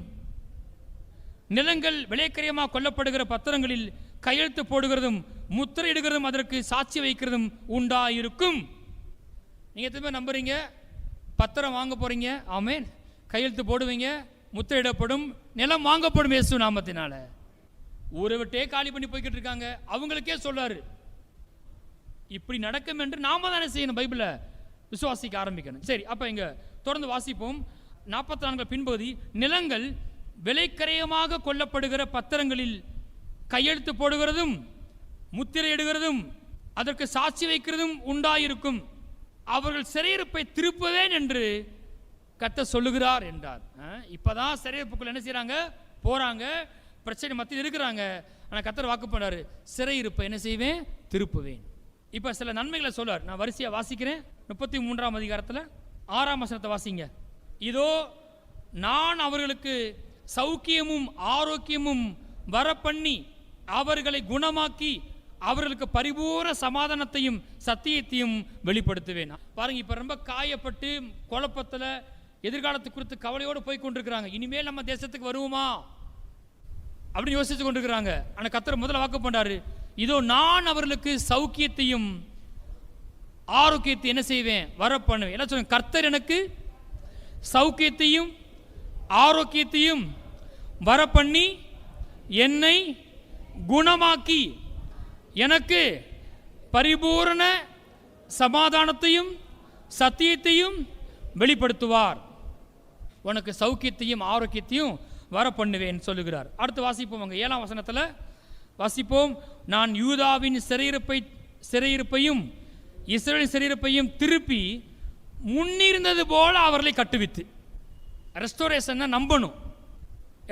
நிலங்கள் விலைக்கரியமாக கொல்லப்படுகிற பத்திரங்களில் கையெழுத்து போடுகிறதும் முத்திரையிடுகிறதும் அதற்கு சாட்சி வைக்கிறதும் உண்டாயிருக்கும். நீங்க எத்தனை நம்புறீங்க? பத்திரம் வாங்க போறீங்க, ஆமென், கையெழுத்து போடுவீங்க, முத்திரையிடப்படும், நிலம் வாங்கப்படும் இயேசு நாமத்தினால. ஊரை விட்டே காலி பண்ணி போய்கிட்டு இருக்காங்க. அவங்களுக்கே சொல்றாரு இப்படி நடக்கும் என்று நாம தானே செய்யணும். பைபிளை விசுவாசிக்க ஆரம்பிக்கணும். சரி, அப்ப இங்க தொடர்ந்து வாசிப்போம். 44 பின்பகுதி, நிலங்கள் விலைக்கரையமாக கொல்லப்படுகிற பத்திரங்களில் கையெழுத்து போடுகிறதும் முத்திரையிடுகிறதும் அதற்கு சாட்சி வைக்கிறதும் உண்டாயிருக்கும். அவர்கள் சிறையிருப்பை திருப்புவேன் என்று கர்த்தர் சொல்லுகிறார் என்றார். இப்பதான் சிறையிருப்புக்குள்ள என்ன செய்யறாங்க, போறாங்க, பிரச்சனை மத்தியில் இருக்கிறாங்க. ஆனால் கர்த்தர் வாக்கு பண்ணாரு, சிறையிருப்பை என்ன செய்வேன், திருப்புவேன். இப்போ சில நன்மைகளை சொல்றார். நான் வரிசையா வாசிக்கிறேன். 33ஆம் அதிகாரத்தில் 6ஆம் வசனத்தை வாசிங்க. இதோ நான் அவர்களுக்கு சௌக்கியமும் ஆரோக்கியமும் வரப்பண்ணி அவர்களை குணமாக்கி அவர்களுக்கு பரிபூர்ண சமாதானத்தையும் சத்தியத்தையும் வெளிப்படுத்துவேன். பாருங்க, இப்ப ரொம்ப காயப்பட்டு குழப்பத்தில் எதிர்காலத்தை குறித்து கவலையோடு போய் கொண்டிருக்கிறாங்க. இனிமேல் நம்ம தேசத்துக்கு வருவோமா அப்படின்னு யோசிச்சு கொண்டிருக்கிறாங்க. ஆனால் கர்த்தர் முதல்ல வாக்கு பண்றாரு, இதோ நான் அவர்களுக்கு சௌக்கியத்தையும் ஆரோக்கியத்தையும் என்ன செய்வேன், வரப்பண்ணுவேன். என்ன சொல்லுங்க, கர்த்தர் எனக்கு சௌக்கியத்தையும் ஆரோக்கியத்தையும் வரப்பண்ணி என்னை குணமாக்கி எனக்கு பரிபூரண சமாதானத்தையும் சத்தியத்தையும் வெளிப்படுத்துவார். உனக்கு சௌக்கியத்தையும் ஆரோக்கியத்தையும் வர பண்ணுவேன் சொல்லுகிறார். அடுத்து வாசிப்போம். அங்கே 7ஆம் வசனத்தில் வாசிப்போம். நான் யூதாவின் சிறையிருப்பையும் இஸ்ரவேலின் சிறையிருப்பையும் திருப்பி முன்னிருந்தது போல அவர்களை கட்டுவித்து. ரெஸ்டோரேஷனை நம்பணும்.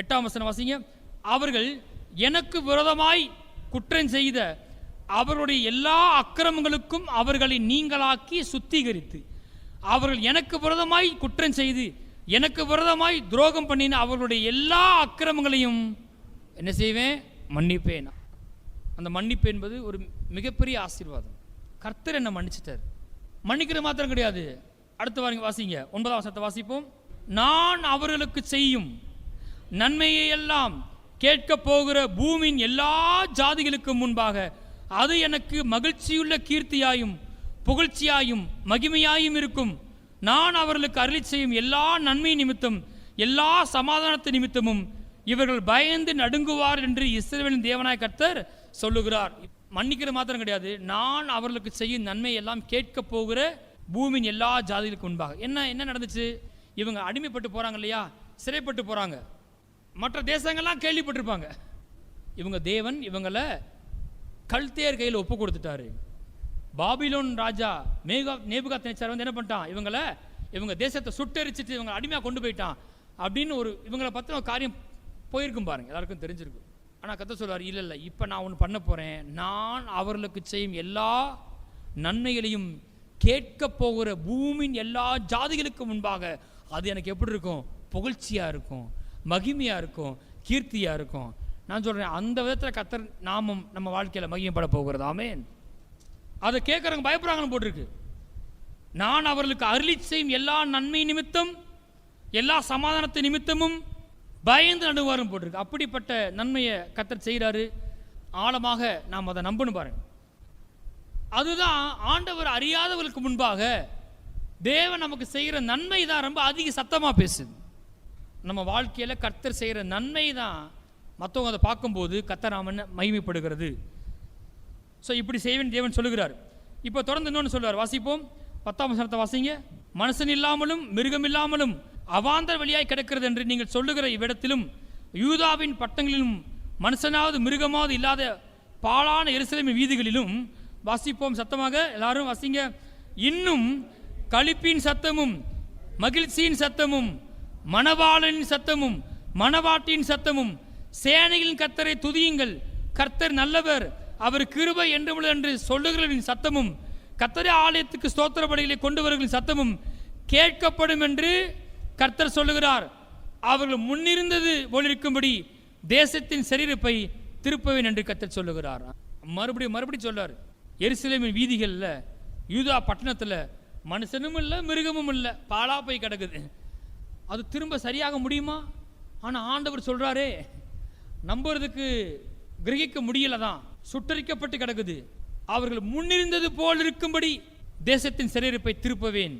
8ஆம் வசனம் வாசிங்க. அவர்கள் எனக்கு விரோதமாய் குற்றம் செய்த அவர்களுடைய எல்லா அக்கிரமங்களுக்கும் அவர்களை நீங்களாக்கி சுத்திகரித்து, அவர்கள் எனக்கு விரோதமாய் குற்றம் செய்து எனக்கு விரோதமாய் துரோகம் பண்ணின அவர்களுடைய எல்லா அக்கிரமங்களையும் என்ன செய்வேன்? மன்னிப்பேன். அந்த மன்னிப்பு என்பது ஒரு மிகப்பெரிய ஆசீர்வாதம். கர்த்தர் என்ன மன்னிச்சிட்டார். மன்னிக்கிற மாத்திரம் கிடையாது. அடுத்து வாசிங்க 9ஆம் வசனத்தை வாசிப்போம். நான் அவர்களுக்கு செய்யும் நன்மையை எல்லாம் கேட்க போகிற பூமியின் எல்லா ஜாதிகளுக்கும் முன்பாக அது எனக்கு மகிழ்ச்சியுள்ள கீர்த்தியாயும் புகழ்ச்சியாயும் மகிமையாயும் இருக்கும். நான் அவர்களுக்கு அருளி செய்யும் எல்லா நன்மை நிமித்தம் எல்லா சமாதானத்து நிமித்தமும் இவர்கள் பயந்து நடுங்குவார் என்று இஸ்ரவேலின் தேவனாய் கர்த்தர் சொல்லுகிறார். மன்னிக்கிற மாத்திரம் கிடையாது, நான் அவர்களுக்கு செய்யும் நன்மை எல்லாம் கேட்க போகிற பூமியின் எல்லா ஜாதிகளுக்கு முன்பாக. என்ன நடந்துச்சு? இவங்க அடிமைப்பட்டு போறாங்க இல்லையா, சிறைப்பட்டு போறாங்க. மற்ற தேசங்கள்லாம் கேள்விப்பட்டிருப்பாங்க. இவங்க தேவன் இவங்களை கல்தேர் கையில் ஒப்பு கொடுத்துட்டாரு. பாபிலோன் ராஜா நேபுகாத்நேச்சார் வந்து என்ன பண்ணிட்டான்? இவங்க தேசத்தை சுட்டரிச்சிட்டு இவங்க அடிமையாக கொண்டு போயிட்டான் அப்படின்னு இவங்களை பற்றின ஒரு காரியம் போயிருக்கும் பாருங்க, எல்லாருக்கும் தெரிஞ்சிருக்கும். ஆனால் கர்த்தர் சொல்வார், இல்லை இப்போ நான் ஒன்று பண்ண போகிறேன். நான் அவர்களுக்கு செய்யும் எல்லா நன்மைகளையும் கேட்க போகிற பூமியின் எல்லா ஜாதிகளுக்கு முன்பாக அது எனக்கு எப்படி இருக்கும்? புகழ்ச்சியாக இருக்கும், மகிமையாக இருக்கும், கீர்த்தியாக இருக்கும். நான் சொல்கிறேன், அந்த விதத்தில் கர்த்தர் நாமம் நம்ம வாழ்க்கையில் மகிமைப்பட போகிறது. ஆமென். அதை கேட்குறவங்க பயப்படுறாங்கன்னு போட்டிருக்கு. நான் அவர்களுக்கு அருளி செய்யும் எல்லா நன்மை நிமித்தம் எல்லா சமாதானத்து நிமித்தமும் பயந்து நடுவாரும் போட்டிருக்கு. அப்படிப்பட்ட நன்மையை கர்த்தர் செய்கிறாரு. ஆழமாக நாம் அதை நம்பணும் பாருங்க. அதுதான் ஆண்டவர் அறியாதவர்களுக்கு முன்பாக தேவன் நமக்கு செய்கிற நன்மை தான் ரொம்ப அதிக சத்தமாக பேசுது. நம்ம வாழ்க்கையில் கர்த்தர் செய்கிற நன்மை தான் மற்றவங்க அதை பார்க்கும்போது கர்த்தர் நாம மகிமைப்படுகிறது. ஸோ இப்படி செய்வேன் தேவன் சொல்லுகிறார். இப்போ தொடர்ந்து இன்னொன்று சொல்லுவார். வாசிப்போம் 10ஆம் வசனத்தை வாசிங்க. மனுஷன் இல்லாமலும் மிருகம் இல்லாமலும் அவாந்தர வழியாய் கிடக்கிறது என்று நீங்கள் சொல்லுகிற இவ்விடத்திலும் யூதாவின் பட்டங்களிலும் மனுஷனாவது மிருகமாவது இல்லாத பாழான எருசலேமின் வீதிகளிலும் வாசிப்போம். சத்தமாக எல்லாரும் வாசிங்க. இன்னும் களிப்பின் சத்தமும் மகிழ்ச்சியின் சத்தமும் மணவாளனின் சத்தமும் மணவாட்டின் சத்தமும் சேனைகளின் கர்த்தரை துதியுங்கள், கர்த்தர் நல்லவர், அவர் கிருபை என்று சொல்லுகிறவர்களின் சத்தமும் கர்த்தரே ஆலயத்துக்கு ஸ்தோத்திர பலிகளை கொண்டு வருகிறவர்களின் சத்தமும் கேட்கப்படும் என்று கர்த்தர் சொல்லுகிறார். அவர்கள் முன்னிருந்தது போலிருக்கும்படி தேசத்தின் சிறையிருப்பை திருப்பவேன் என்று கர்த்தர் சொல்லுகிறார். மறுபடியும் சொல்றார். எருசலேமின் வீதிகளில் யூதா பட்டணத்தில் மனுஷனும் இல்லை மிருகமும் இல்லை, பாழா போய் கிடக்குது. அது திரும்ப சரியாக முடியுமா? ஆனால் ஆண்டவர் சொல்றாரே, நம்புறதுக்கு கிரகிக்க முடியல தான். சுட்டரிக்கப்பட்டு கிடக்குது. அவர்கள் முன்னிருந்தது போல் இருக்கும்படி தேசத்தின் சிறையிருப்பை திருப்பவேன்.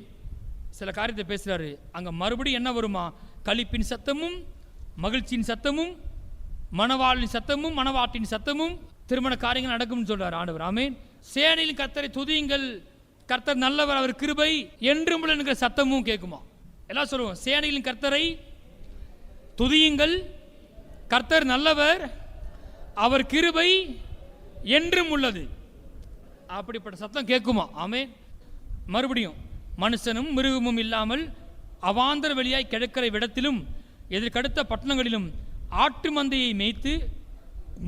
சில காரியத்தை பேசுறாரு. அங்க மறுபடியும் என்ன வருமா? களிப்பின் சத்தமும் மகிழ்ச்சியின் சத்தமும் மணவாளின் சத்தமும் மணவாட்டின் சத்தமும் திருமண காரியங்கள் நடக்கும் சொல்றாரு ஆண்டவர். ஆமென். சேனையில் கர்த்தரை துதியுங்கள், கர்த்தர் நல்லவர், அவர் கிருபை என்றும் என்கிற சத்தமும் கேட்குமா? எல்லாம் சொல்லுவோம். சேனையில் கர்த்தரை துதியுங்கள், கர்த்தர் நல்லவர், அவர் கிருபை என்றும் உள்ளது. அப்படிப்பட்ட சத்தம் கேட்குமா? ஆமென். மறுபடியும் மனுஷனும் மிருகமும் இல்லாமல் அவாந்தர வெளியாய் கிடக்கிற விடத்திலும் எதற்கடுத்த பட்டணங்களிலும் ஆட்டு மந்தையை மேய்த்து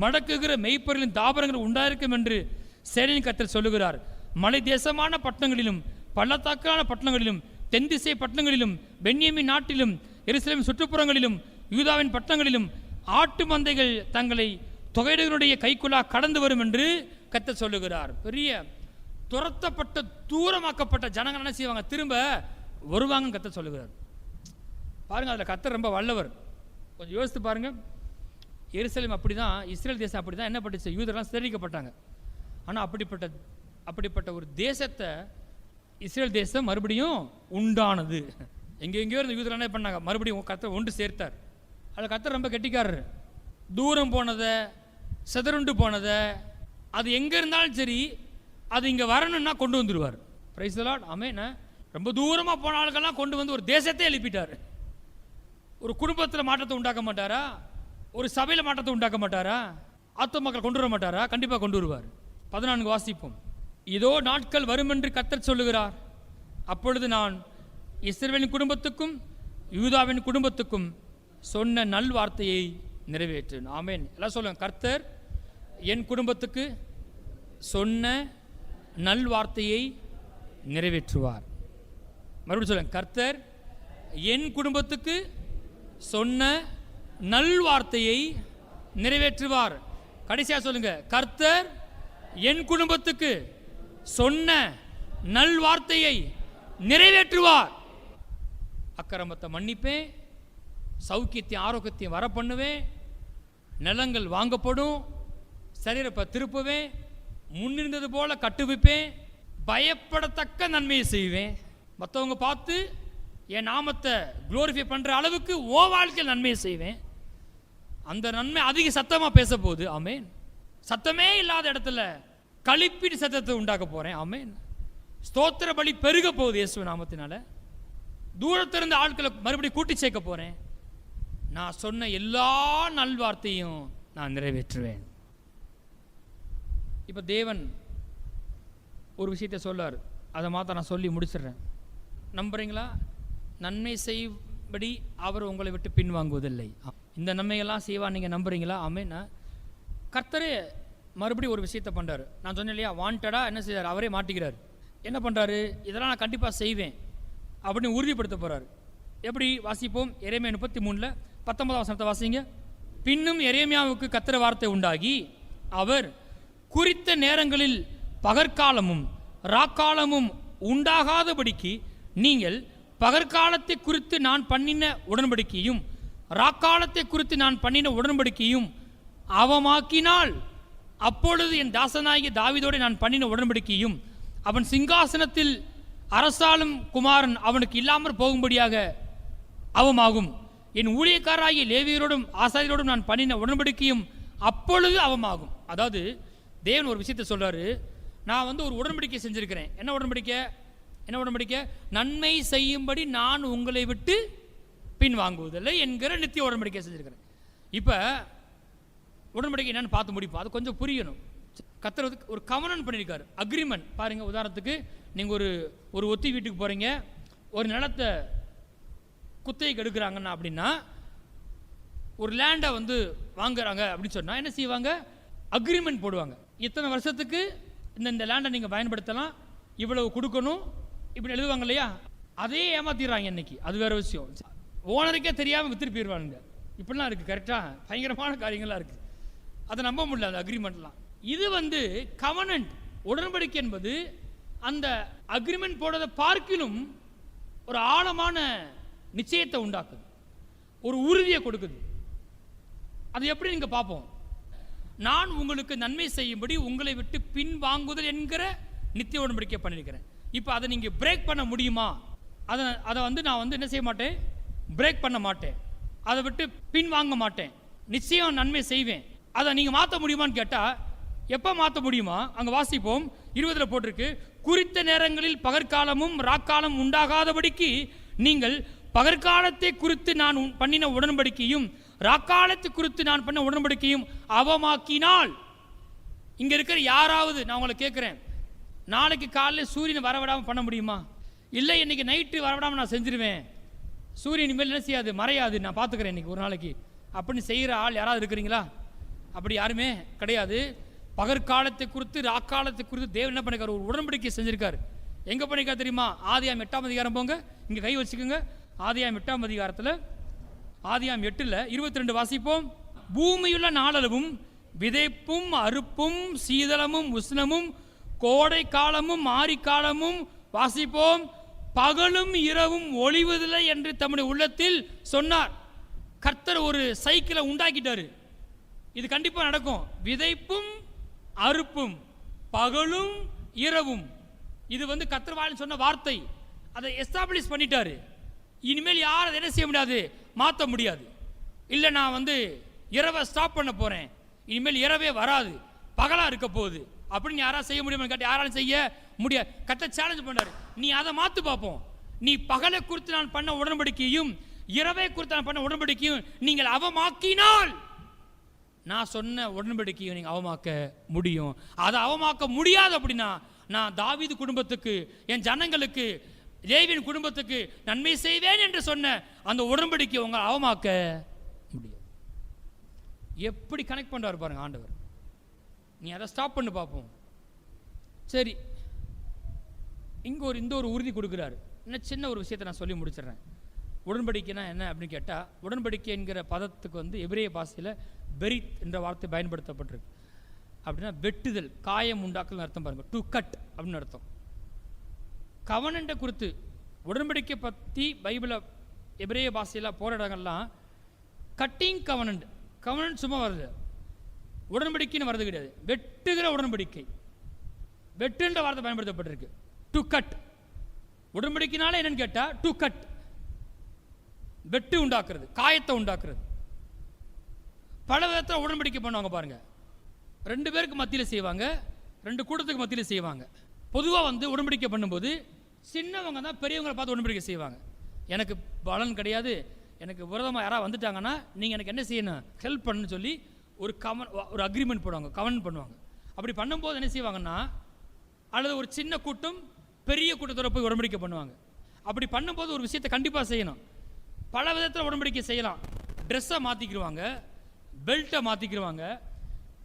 மடக்குகிற மெய்ப்பொருளின் தாபரங்கள் உண்டாயிருக்கும் என்று சேனையின் கர்த்தர் சொல்லுகிறார். மலை தேசமான பட்டணங்களிலும் பள்ளத்தாக்கான பட்டணங்களிலும் தென் திசை பட்டணங்களிலும் பென்யமீன் நாட்டிலும் எருசலேம் சுற்றுப்புறங்களிலும் யூதாவின் பட்டணங்களிலும் ஆட்டு மந்தைகள் தங்களை தொகையிடர்களுடைய கைக்குள்ளா கடந்து வரும் என்று கர்த்தர் சொல்லுகிறார். பெரிய துரத்தப்பட்ட தூரமாக்கப்பட்ட ஜனங்கள் என்ன செய்வாங்க? திரும்ப வருவாங்க கர்த்தர் சொல்லுகிறார். பாருங்க, அதில் கர்த்தர் ரொம்ப வல்லவர். கொஞ்சம் யோசித்து பாருங்க. எருசலேம் அப்படிதான், இஸ்ரேல் தேசம் அப்படிதான் என்ன பட்டுச்சு? யூதரெல்லாம் சிதறிக்கப்பட்டாங்க. ஆனால் அப்படிப்பட்ட ஒரு தேசத்தை இஸ்ரேல் தேசம் மறுபடியும் உண்டானது. எங்கெங்கேயோ இருந்த யூதர் என்ன பண்ணாங்க? மறுபடியும் கர்த்தர் ஒன்று சேர்த்தார். அதில் கர்த்தர் ரொம்ப கெட்டிக்காரர். தூரம் போனதை, சிதறுண்டு போனதை, அது எங்கே இருந்தாலும் சரி அது இங்கே வரணும்னா கொண்டு வந்துடுவார். Praise the lord. ஆமென். ரொம்ப தூரமாக போன ஆளுக்கெல்லாம் கொண்டு வந்து ஒரு தேசத்தை எழுப்பிட்டார். ஒரு குடும்பத்தில் மாற்றத்தை உண்டாக்க மாட்டாரா? ஒரு சபையில் மாற்றத்தை உண்டாக்க மாட்டாரா? ஆத்தும மக்கள் கொண்டு வர மாட்டாரா? கண்டிப்பாக கொண்டு வருவார். 14 வாசிப்போம். இதோ நாட்கள் வரும் என்று கர்த்தர் சொல்லுகிறார், அப்பொழுது நான் இஸ்ரவேலின் குடும்பத்துக்கும் யூதாவின் குடும்பத்துக்கும் சொன்ன நல்வார்த்தையை நிறைவேற்றேன். ஆமென். எல்லாம் சொல்லுங்க. கர்த்தர் என் குடும்பத்துக்கு சொன்ன நல்வார்த்தையை நிறைவேற்றுவார். மறுபடியும் சொல்லுங்க. கர்த்தர் என் குடும்பத்துக்கு சொன்ன நல்வார்த்தையை நிறைவேற்றுவார். கடைசியா சொல்லுங்க. கர்த்தர் என் குடும்பத்துக்கு சொன்ன நல்வார்த்தையை நிறைவேற்றுவார். அக்கிரமத்தை மன்னிப்பேன், சௌக்கியத்தையும் ஆரோக்கியத்தையும் வர பண்ணுவேன், நிலங்கள் வாங்கப்படும், சரீரப்பை திருப்புவேன், முன்னிருந்தது போல கட்டுவிப்பேன், பயப்படத்தக்க நன்மையை செய்வேன், மற்றவங்க பார்த்து என் நாமத்தை குளோரிஃபை பண்ற அளவுக்கு ஓ வாழ்க்கையில் நன்மையை செய்வேன். அந்த நன்மை அதிக சத்தமா பேச போகுது. ஆமென். சத்தமே இல்லாத இடத்துல களிப்பின் சத்தத்தை உண்டாக்க போறேன். ஆமென். ஸ்தோத்திர பலி பெருக போகுது இயேசு நாமத்தினால. தூரத்திலிருந்து ஆட்களை மறுபடியும் கூட்டி சேர்க்க போறேன். நான் சொன்ன எல்லா நல்வார்த்தையும் நான் நிறைவேற்றுவேன். இப்ப தேவன் ஒரு விஷயத்தை சொல்லார், அதை மாத்த நான் சொல்லி முடிச்சிடுறேன். நம்புறீங்களா? நன்மை செய்யும்படி அவர் உங்களை விட்டு பின்வாங்குவதில்லை. இந்த நன்மையெல்லாம் செய்வா, நீங்க நம்புறீங்களா? ஆமென். கர்த்தரே மறுபடியும் ஒரு விஷயத்தை பண்றாரு. நான் சொன்னேன் இல்லையா, வாண்டடா என்ன செய்றாரு? அவரே மாட்டிக்கிறார். என்ன பண்றாரு? இதெல்லாம் நான் கண்டிப்பா செய்வேன் அப்படின்னு உறுதிப்படுத்த போறாரு. எப்படி? வாசிப்போம். எரேமியா 33 19 வசனத்தை வாசிங்க. பின்னும் எரேமியாவுக்கு கர்த்தர் வார்த்தை உண்டாகி, அவர் குறித்த நேரங்களில் பகற்காலமும் ராக்காலமும் உண்டாகாதபடிக்கு நீங்கள் பகற்காலத்தை குறித்து நான் பண்ணின உடன்படிக்கையும் ராக்காலத்தை குறித்து நான் பண்ணின உடன்படிக்கையும் அவமாக்கினால், அப்பொழுது என் தாசனாகிய தாவீதோடு நான் பண்ணின உடன்படிக்கையும் அவன் சிங்காசனத்தில் அரசாளும் குமாரன் அவனுக்கு இல்லாமல் போகும்படியாக அவமாகும். என் ஊழியக்காராகிய லேவியரோடும் ஆசாரியரோடும் நான் பண்ணின உடன்படிக்கையும் அப்பொழுது அவமாகும். அதாவது தேவன் ஒரு விஷயத்தை சொல்றாரு. நான் ஒரு உடன்படிக்கை செஞ்சிருக்கிறேன். என்ன உடன்படிக்கை? என்ன உடன்படிக்கை? நன்மை செய்யும்படி நான் உங்களை விட்டு பின் வாங்குவதில்லை என்கிற நித்திய உடன்படிக்கை செஞ்சிருக்கிறேன். இப்போ உடன்படிக்கை என்னன்னு பார்த்து முடிப்போம். அது கொஞ்சம் புரியணும். கர்த்தர் ஒரு கவனம் பண்ணியிருக்காரு, அக்ரிமெண்ட். பாருங்க, உதாரணத்துக்கு நீங்கள் ஒரு ஒத்தி வீட்டுக்கு போறீங்க, ஒரு நிலத்தை குத்தகைக்கு எடுக்கிறாங்கன்னா அப்படின்னா, ஒரு லேண்டை வாங்குறாங்க அப்படின்னு சொன்னால் என்ன செய்வாங்க? அக்ரிமெண்ட் போடுவாங்க. இத்தனை வருஷத்துக்கு இந்த லேண்டை நீங்கள் பயன்படுத்தலாம், இவ்வளவு கொடுக்கணும், இப்படி எழுதுவாங்க இல்லையா? அதே ஏமாத்திடுறாங்க இன்னைக்கு. அது வேற விஷயம். ஓனருக்கே தெரியாமல் வித்துட்டு போயிடுவாங்க. இப்படிலாம் இருக்குது. கரெக்டாக பயங்கரமான காரியங்கள்லாம் இருக்குது. அதை நம்ப முடியல அந்த அக்ரிமெண்ட்லாம். இது கவனன்ட், உடன்படிக்கை என்பது அந்த அக்ரிமெண்ட் போடுறதை பார்க்கிலும் ஒரு ஆழமான நிச்சயத்தை உண்டாக்குது, ஒரு உறுதியை கொடுக்குது. அது எப்படி நீங்க பார்ப்போம். நான் உங்களுக்கு நன்மை செய்யும்படி உங்களை விட்டு பின் வாங்குதல் என்கிற நித்திய உடன்படிக்கை பண்ணியிருக்கிறேன். இப்போ அதை நீங்க பிரேக் பண்ண முடியுமா? அதை நான் என்ன செய்ய மாட்டேன், பிரேக் பண்ண மாட்டேன், அதை விட்டு பின் வாங்க மாட்டேன், நிச்சயம் நன்மை செய்வேன். அதை நீங்க மாற்ற முடியுமான்னு கேட்டா, எப்ப மாற்ற முடியுமா? அங்க வாசிப்போம். 20 போட்டிருக்கு, குறித்த நேரங்களில் பகற்காலமும் ராக்காலம் உண்டாகாதபடிக்கு நீங்கள் பகற்காலத்தை குறித்து நான் பண்ணின உடன்படிக்கையும் ராக்காலத்தை குறித்து நான் பண்ண உடன்படிக்கையும் அவமாக்கினால். இங்க இருக்கிற யாராவது, நான் உங்களை கேட்கிறேன், நாளைக்கு காலையில் சூரியன் வரவிடாமல் பண்ண முடியுமா? இல்லை இன்னைக்கு நைட்டு வரவிடாமல் நான் செஞ்சிருவேன், சூரியன் இனிமேல் என்ன செய்யாது, மறையாது, நான் பார்த்துக்கிறேன் இன்னைக்கு ஒரு நாளைக்கு அப்படின்னு செய்கிற ஆள் யாராவது இருக்கிறீங்களா? அப்படி யாருமே கிடையாது. பகற்காலத்தை குறித்து ராக்காலத்தை குறித்து தேவன் என்ன பண்ணிருக்காரு? ஒரு உடன்படிக்கை செஞ்சிருக்காரு. எங்க பண்ணிருக்காரு தெரியுமா? ஆதியாம் 8ஆம் அதிகாரம் போங்க, இங்க கை வச்சுக்கோங்க. ஆதியாம் 8ஆம் அதிகாரத்தில் ஆதியாம் 8 22 வாசிப்போம். பூமியுள்ள நாளளவும் விதைப்பும் அறுப்பும் சீதளமும் உஷ்ணமும் கோடை காலமும் மாரிக்காலமும் வாசிப்போம் பகலும் இரவும் ஒளிவதில்லை என்று தம்முடைய உள்ளத்தில் சொன்னார். கர்த்தர் ஒரு சைக்கிளை உண்டாக்கிட்டாரு. இது கண்டிப்பா நடக்கும். விதைப்பும் அறுப்பும் பகலும் இரவும், இது கர்த்தர் வாயில சொன்ன வார்த்தை. அதை எஸ்டாப்ளிஷ் பண்ணிட்டாரு. இனிமேல் யாரும் அதை என்ன செய்ய முடியாது, மாற்ற முடியாது. இல்லை நான் இரவை ஸ்டாப் பண்ண போகிறேன், இனிமேல் இரவே வராது, பகலாக இருக்க போகுது அப்படின்னு யாராவது செய்ய முடியுமா கேட்டு யாராலும் செய்ய முடியாது. கர்த்தர் சேலஞ்ச் பண்ணாரு, நீ அதை மாற்று பார்ப்போம். நீ பகலை குறித்து நான் பண்ண உடன்படிக்கையும் இரவை குறித்து நான் பண்ண உடன்படிக்கையும் நீங்கள் அவமாக்கினால் நான் சொன்ன உடன்படிக்கையும் நீங்கள் அவமாக்க முடியும். அதை அவமாக்க முடியாது அப்படின்னா நான் தாவீது குடும்பத்துக்கு, என் ஜனங்களுக்கு, லேவியின் குடும்பத்துக்கு நன்மை செய்வேன் என்று சொன்ன அந்த உடன்படிக்கை உங்களை அவமாக்க முடியாது. எப்படி கனெக்ட் பண்ணுவார் பாருங்க ஆண்டவர். நீ அதை ஸ்டாப் பண்ணி பார்ப்போம். சரி, இந்த ஒரு உறுதி கொடுக்குறாரு. இன்னும் சின்ன ஒரு விஷயத்தை நான் சொல்லி முடிச்சிடுறேன். உடன்படிக்கைனா என்ன அப்படின்னு கேட்டால், உடன்படிக்கை என்கிற பதத்துக்கு எபிரேய பாஷையில் பெரித் என்ற வார்த்தை பயன்படுத்தப்பட்டிருக்கு. அப்படின்னா வெட்டுதல், காயம் உண்டாக்கல் அர்த்தம் பாருங்க. டு கட் அப்படின்னு அர்த்தம். கவனண்டை குறித்து உடன்படிக்கை பற்றி பைபிளை எபிரேய பாஷையில் போகிற இடங்கள்லாம் கட்டிங் கவனண்ட், கவனண்ட் சும்மா வருது, உடன்படிக்கைன்னு வரது கிடையாது. வெட்டுகிற உடன்படிக்கை, வெட்டுன்ற வார்த்தை பயன்படுத்தப்பட்டிருக்கு. To cut. உடன்படிக்கைனால என்னன்னு கேட்டால் டு கட், வெட்டு உண்டாக்குறது, காயத்தை உண்டாக்குறது. பல விதத்தில் உடன்படிக்கை பண்ணுவாங்க பாருங்க. 2 பேருக்கு மத்தியில் செய்வாங்க, 2 கூட்டத்துக்கு மத்தியில் செய்வாங்க. பொதுவாக உடன்படிக்கை பண்ணும்போது சின்னவங்க தான் பெரியவங்களை பார்த்து உடன்படிக்கை செய்வாங்க. எனக்கு பலன் கிடையாது, எனக்கு விரோதமாக யாராவது வந்துட்டாங்கன்னா நீங்கள் எனக்கு என்ன செய்யணும், ஹெல்ப் பண்ணுன்னு சொல்லி ஒரு அக்ரிமெண்ட் போடுவாங்க, கவர்ன் பண்ணுவாங்க. அப்படி பண்ணும்போது என்ன செய்வாங்கன்னா, அல்லது ஒரு சின்ன கூட்டம் பெரிய கூட்டத்தோட போய் உடன்படிக்கை பண்ணுவாங்க. அப்படி பண்ணும்போது ஒரு விஷயத்தை கண்டிப்பாக செய்யணும். பல விதத்தில் உடன்படிக்கை செய்யலாம். ட்ரெஸ்ஸை மாற்றிக்கிடுவாங்க, பெல்ட்டை மாற்றிக்கிடுவாங்க,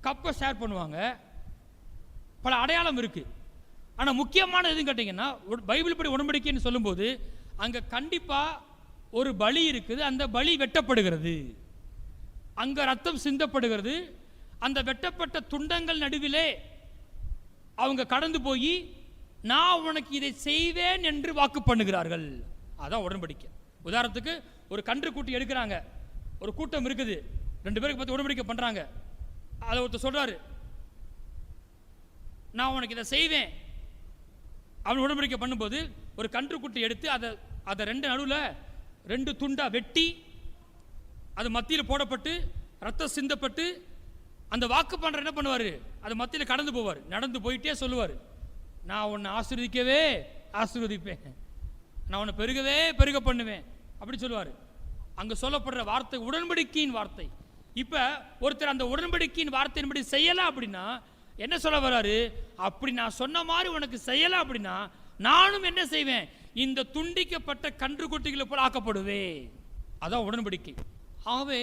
கப்பை ஷேர் பண்ணுவாங்க, பல அடையாளம் இருக்குது. ஆனால் முக்கியமான எதுன்னு கேட்டிங்கன்னா, பைபிள் படி உடன்படிக்கைன்னு சொல்லும்போது அங்கே கண்டிப்பாக ஒரு பலி இருக்குது. அந்த பலி வெட்டப்படுகிறது, அங்கே ரத்தம் சிந்தப்படுகிறது. அந்த வெட்டப்பட்ட துண்டங்கள் நடுவிலே அவங்க கடந்து போய் நான் உனக்கு இதை செய்வேன் என்று வாக்கு பண்ணுகிறார்கள். அதான் உடன்படிக்கை. உதாரணத்துக்கு ஒரு கன்று கூட்டி எடுக்கிறாங்க, ஒரு கூட்டம் இருக்குது, 2 பேருக்கு பார்த்து உடன்படிக்கை பண்ணுறாங்க. அதை ஒருத்தர் சொல்கிறாரு, நான் உனக்கு இதை செய்வேன். அவன் உடன்படிக்கை பண்ணும்போது ஒரு கன்று கூட்டி எடுத்து அதை 2 நடுவில் 2 துண்டாக வெட்டி அது மத்தியில் போடப்பட்டு ரத்தம் சிந்தப்பட்டு அந்த வாக்கு பண்ணுற என்ன பண்ணுவார், அது மத்தியில் கடந்து போவார். நடந்து போயிட்டே சொல்லுவார், நான் உன்னை ஆசீர்வதிக்கவே ஆசீர்வதிப்பேன், நான் உன்னை பெருகவே பெருக பண்ணுவேன் அப்படி சொல்லுவார். அங்கே சொல்லப்படுற வார்த்தை உடன்படிக்கையின் வார்த்தை. இப்போ ஒருத்தர் அந்த உடன்படிக்கையின் வார்த்தையின்படி செய்யலாம் அப்படின்னா என்ன சொல்ல வராரு, அப்படி நான் சொன்ன மாதிரி உனக்கு செய்யலாம் அப்படின்னா நானும் என்ன செய்வேன், இந்த துண்டிக்கப்பட்ட கன்று குட்டிகளை போல் ஆக்கப்படுவேன். அதான் உடன்படிக்கை. ஆகவே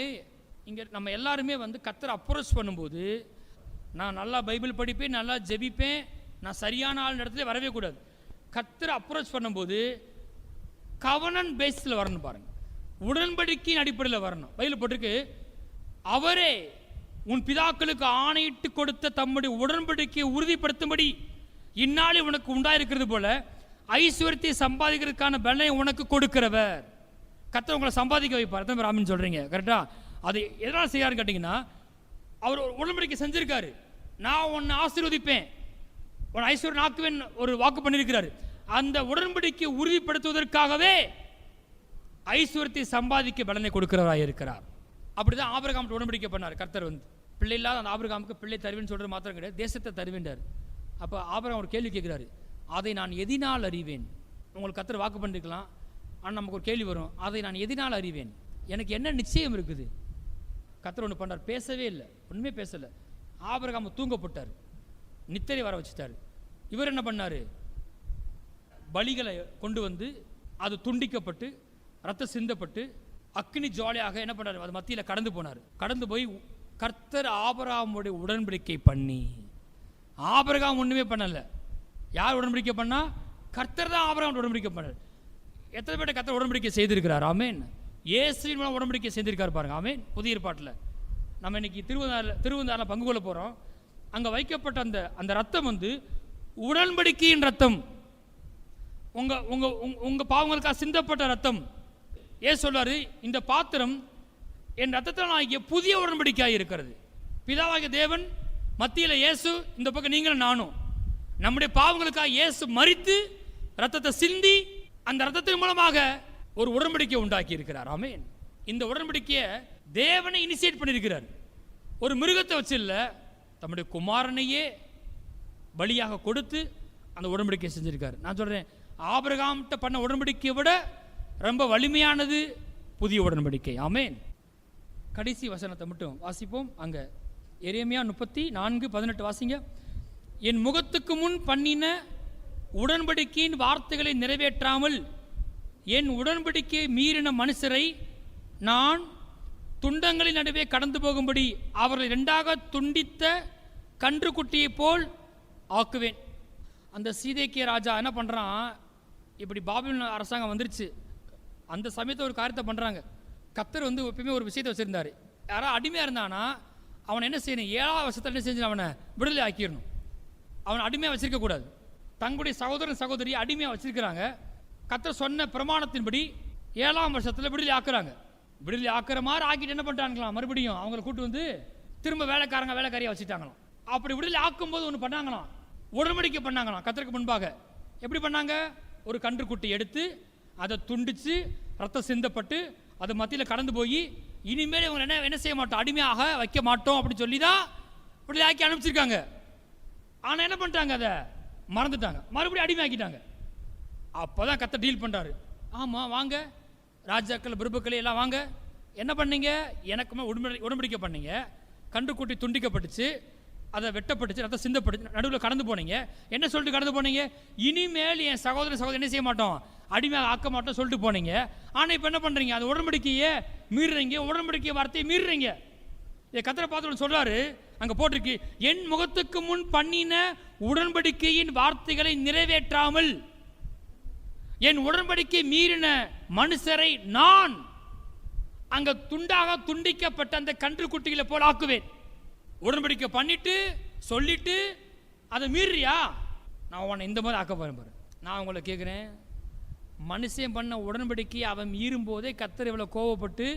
இங்கே நம்ம எல்லாருமே கர்த்தரை அப்ரோச் பண்ணும்போது, நான் நல்லா பைபிள் படிப்பேன், நல்லா ஜெபிப்பேன், நான் சரியான ஆள் இடத்துல வரவே கூடாது. கர்த்தரை அப்ரோச் பண்ணும்போது கவனன் பேஸில் வரணும் பாருங்க, உடன்படிக்கையின் அடிப்படையில் வரணும். பைபிள் போட்டிருக்கு, அவரே உன் பிதாக்களுக்கு ஆணையிட்டு கொடுத்த தம்முடைய உடன்படிக்கையை உறுதிப்படுத்தும்படி இந்நாளில் உனக்கு உண்டாயிருக்கிறது போல ஐஸ்வர்யத்தை சம்பாதிக்கிறதுக்கான பலனை உனக்கு கொடுக்கிறவர். கர்த்தர் உங்களை சம்பாதிக்க வைப்பார். தான் ராமின்னு சொல்றீங்க, கரெக்டா? அது எதனால் செய்யாருன்னு கேட்டிங்கன்னா, அவர் உடன்படிக்கை செஞ்சிருக்காரு, நான் உன்னை ஆசீர்வதிப்பேன், உன் ஐஸ்வர்யன் ஆக்குவேன் ஒரு வாக்கு பண்ணியிருக்கிறாரு. அந்த உடன்படிக்கை உறுதிப்படுத்துவதற்காகவே ஐஸ்வர்யத்தை சம்பாதிக்க பலனை கொடுக்கிறவராக இருக்கிறார். அப்படிதான் ஆபிரகாம் உடன்படிக்கை பண்ணார் கர்த்தர். பிள்ளை இல்லாத அந்த ஆபிரகாமுக்கு பிள்ளை தருவேன்னு சொல்றது மாத்திரம் கிடையாது, தேசத்தை தருவேண்டார். அப்போ ஆபிரகாம் ஒரு கேள்வி கேட்கிறாரு, அதை நான் எதினால் அறிவேன்? உங்களுக்கு கர்த்தர் வாக்கு பண்ணிருக்கலாம், ஆனால் நமக்கு ஒரு கேள்வி வரும், அதை நான் எதினால் அறிவேன், எனக்கு என்ன நிச்சயம் இருக்குது? கர்த்தர் ஒன்று பண்ணார், பேசவே இல்லை, ஒன்றுமே பேசலை. ஆபிரகாம் தூங்கப்பட்டார், நித்திரை வர வச்சுட்டார். இவர் என்ன பண்ணார், பலிகளை கொண்டு அது துண்டிக்கப்பட்டு ரத்தம் சிந்தப்பட்டு அக்னி ஜுவாலையாக என்ன பண்ணார், அது மத்தியில் கடந்து போனார். கடந்து போய் கர்த்தர் ஆபிரகாமுடைய உடன்படிக்கை பண்ணி, ஆபிரகாம் ஒன்றுமே பண்ணலை. யார் உடன்படிக்கை பண்ணா? கர்த்தர் தான் ஆபிரகாம் உடன்படிக்கை பண்ணார். எத்தனை பேர்ட்ட கர்த்தர் உடன்படிக்கை செய்திருக்கிறார்? ஆமென். இயேசுவின் மூலம் உடன்படிக்கை செய்திருக்கார் பாருங்க. ஆமென். புதிய ஏற்பாட்டில் நம்ம இன்னைக்கு திருவந்தாரில் பங்கு கொள்ள போகிறோம். அங்கே வைக்கப்பட்ட அந்த ரத்தம் உடன்படிக்கையின் ரத்தம், உங்க பாவங்களுக்காக சிந்தப்பட்ட ரத்தம். ஏன் சொல்றாரு, இந்த பாத்திரம் என் ரத்தத்தில் ஆகிய புதிய உடன்படிக்கையாக இருக்கிறது. பிதாவாகிய தேவன் மத்தியில் இயேசு, இந்த பக்கம் நீங்களும் நானும். நம்முடைய பாவங்களுக்காக இயேசு மரித்து ரத்தத்தை சிந்தி அந்த ரத்தத்தின் மூலமாக ஒரு உடன்படிக்கை உண்டாக்கி இருக்கிறார். ஆமென். இந்த உடன்படிக்கையை தேவனை இனிஷியேட் பண்ணியிருக்கிறார். ஒரு மிருகத்தை வச்சு இல்லை, தம்முடைய குமாரனையே பலியாக கொடுத்து அந்த உடன்படிக்கை செஞ்சிருக்காரு. நான் சொல்றேன், ஆபிரகாம்கிட்ட பண்ண உடன்படிக்கையை விட ரொம்ப வலிமையானது புதிய உடன்படிக்கை. ஆமென். கடைசி வசனத்தை மட்டும் வாசிப்போம். அங்க எரேமியா 34:18 வாசிங்க. என் முகத்துக்கு முன் பண்ணின உடன்படிக்கையின் வார்த்தைகளை நிறைவேற்றாமல் என் உடன்படிக்கையை மீறின மனுஷரை நான் துண்டங்களின் நடுவே கடந்து போகும்படி அவர்களை இரண்டாக துண்டித்த கன்றுக்குட்டியை போல் ஆக்குவேன். அந்த சீதேக்கிய ராஜா என்ன பண்ணுறான், இப்படி பாபிலோன் அரசாங்கம் வந்துருச்சு. அந்த சமயத்தை ஒரு காரியத்தை பண்ணுறாங்க. கர்த்தர் எப்பவுமே ஒரு விஷயத்தை வச்சுருந்தார். யாராவது அடிமையாக இருந்தானா அவனை என்ன செய்யணும், 7ஆம் வருஷத்தில் என்ன செஞ்சு அவனை விடுதலை ஆக்கிடணும். அவனை அடிமையாக வச்சிருக்கக்கூடாது. தங்களுடைய சகோதரன் சகோதரியை அடிமையாக வச்சிருக்கிறாங்க. கர்த்தர் சொன்ன பிரமாணத்தின்படி 7ஆம் வருஷத்தில் விடுதலை ஆக்குறாங்க. விடுதலை ஆக்குற மாதிரி ஆக்கிட்டு என்ன பண்ணிட்டாங்களாம், மறுபடியும் அவங்களை கூட்டு திரும்ப வேலைக்காரியாக வச்சுட்டாங்களாம். அப்படி விடுதலை ஆக்கும்போது ஒன்று பண்ணாங்களாம், உடன்படிக்கை பண்ணாங்களாம் கர்த்தருக்கு முன்பாக. எப்படி பண்ணாங்க, ஒரு கன்றுக்குட்டி எடுத்து அதை துண்டித்து ரத்தம் சிந்தப்பட்டு அது மத்தியில் கடந்து போய் இனிமேல் இவங்க என்ன செய்ய மாட்டோம், அடிமையாக வைக்க மாட்டோம் அப்படின்னு சொல்லி தான் விடுதலை ஆக்கி அனுப்பிச்சிருக்காங்க. ஆனால் என்ன பண்ணிட்டாங்க, அதை மறந்துட்டாங்க, மறுபடியும் அடிமை ஆக்கிட்டாங்க. அப்போ தான் கர்த்தர் டீல் பண்ணுறாரு. ஆமாம் வாங்க ராஜாக்கள் பிரபுக்கள் எல்லாம் வாங்க, என்ன பண்ணீங்க, எனக்குமே உடன்படிக்கை பண்ணீங்க, கன்றுக்குட்டி துண்டிக்கப்பட்டுச்சு, அதை வெட்டப்பட்டுச்சு, ரத்தம் சிந்தப்பட்டுச்சு, நடுவில் கடந்து போனீங்க. என்ன சொல்லிட்டு கடந்து போனீங்க, இனிமேல் என் சகோதரன் என்ன செய்ய மாட்டோம், அடிமையாக ஆக்க மாட்டோம் சொல்லிட்டு போனீங்க. ஆனால் இப்போ என்ன பண்ணுறீங்க, அது உடன்படிக்கையே மீறுறீங்க, உடன்படிக்கை வார்த்தையை மீறுறீங்க. கர்த்தரை பார்த்து சொல்றாரு, அங்கே போட்டிருக்கு, என் முகத்துக்கு முன் பண்ணின உடன்படிக்கையின் வார்த்தைகளை நிறைவேற்றாமல் என் உடன்படிக்கை மீறின மனுஷரை நான் அங்க துண்டாக துண்டிக்கப்பட்ட அந்த கன்றுக்குட்டிகளை போல் ஆக்குவேன். உடன்படிக்கை பண்ணிட்டு சொல்லிட்டு அதை மீறியா, நான் உன்னை இந்த மாதிரி ஆக்க போறேன் பாரு. நான் உங்களை கேட்குறேன், மனுஷன் பண்ண உடன்படிக்கை அவன் மீறும் போதே கர்த்தர் இவ்வளோ கோவப்பட்டு,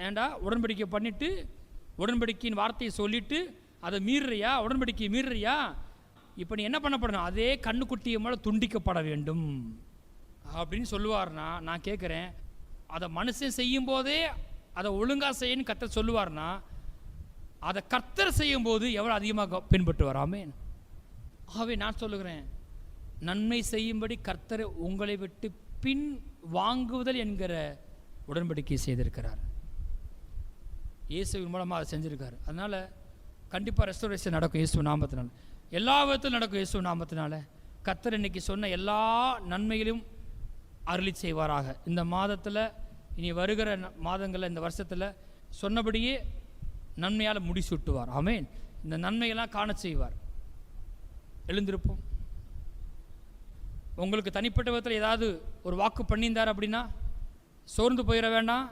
ஏண்டா உடன்படிக்கை பண்ணிட்டு உடன்படிக்கையின் வார்த்தையை சொல்லிட்டு அதை மீறுறியா, உடன்படிக்கையை மீறுறியா, இப்போ நீ என்ன பண்ணப்படணும், அதே கண்ணுக்குட்டியை மேலே துண்டிக்கப்பட வேண்டும் அப்படின்னு சொல்லுவார்னா, நான் கேட்குறேன், அதை மனுஷன் செய்யும் போதே அதை ஒழுங்காக செய்யணும் கர்த்தர் சொல்லுவார்னா, அதை கர்த்தர் செய்யும் போது எவ்வளோ அதிகமாக பின்பற்றுவார். ஆமென். ஆகவே நான் சொல்லுகிறேன், நன்மை செய்யும்படி கர்த்தர் உங்களை விட்டு பின் வாங்குவதல் என்கிற உடன்படிக்கை செய்திருக்கிறார். இயேசுவின் மூலமாக அதை செஞ்சுருக்காரு. அதனால் கண்டிப்பாக ரெஸ்டோரேஷன் நடக்கும் இயேசு நாமத்தினால, எல்லா விதத்திலும் நடக்கும் இயேசு நாமத்தினால. கர்த்தர் இன்னைக்கு சொன்ன எல்லா நன்மைகளையும் அருளி செய்வாராக. இந்த மாதத்தில் இனி வருகிற மாதங்களில் இந்த வருஷத்தில் சொன்னபடியே நன்மையால் முடிசூட்டுவார். ஆமென். இந்த நன்மையெல்லாம் காண செய்வார். எழுந்திருப்போம். உங்களுக்கு தனிப்பட்ட விதத்தில் ஏதாவது ஒரு வாக்கு பண்ணியிருந்தார் அப்படின்னா சோர்ந்து போயிட வேண்டாம்,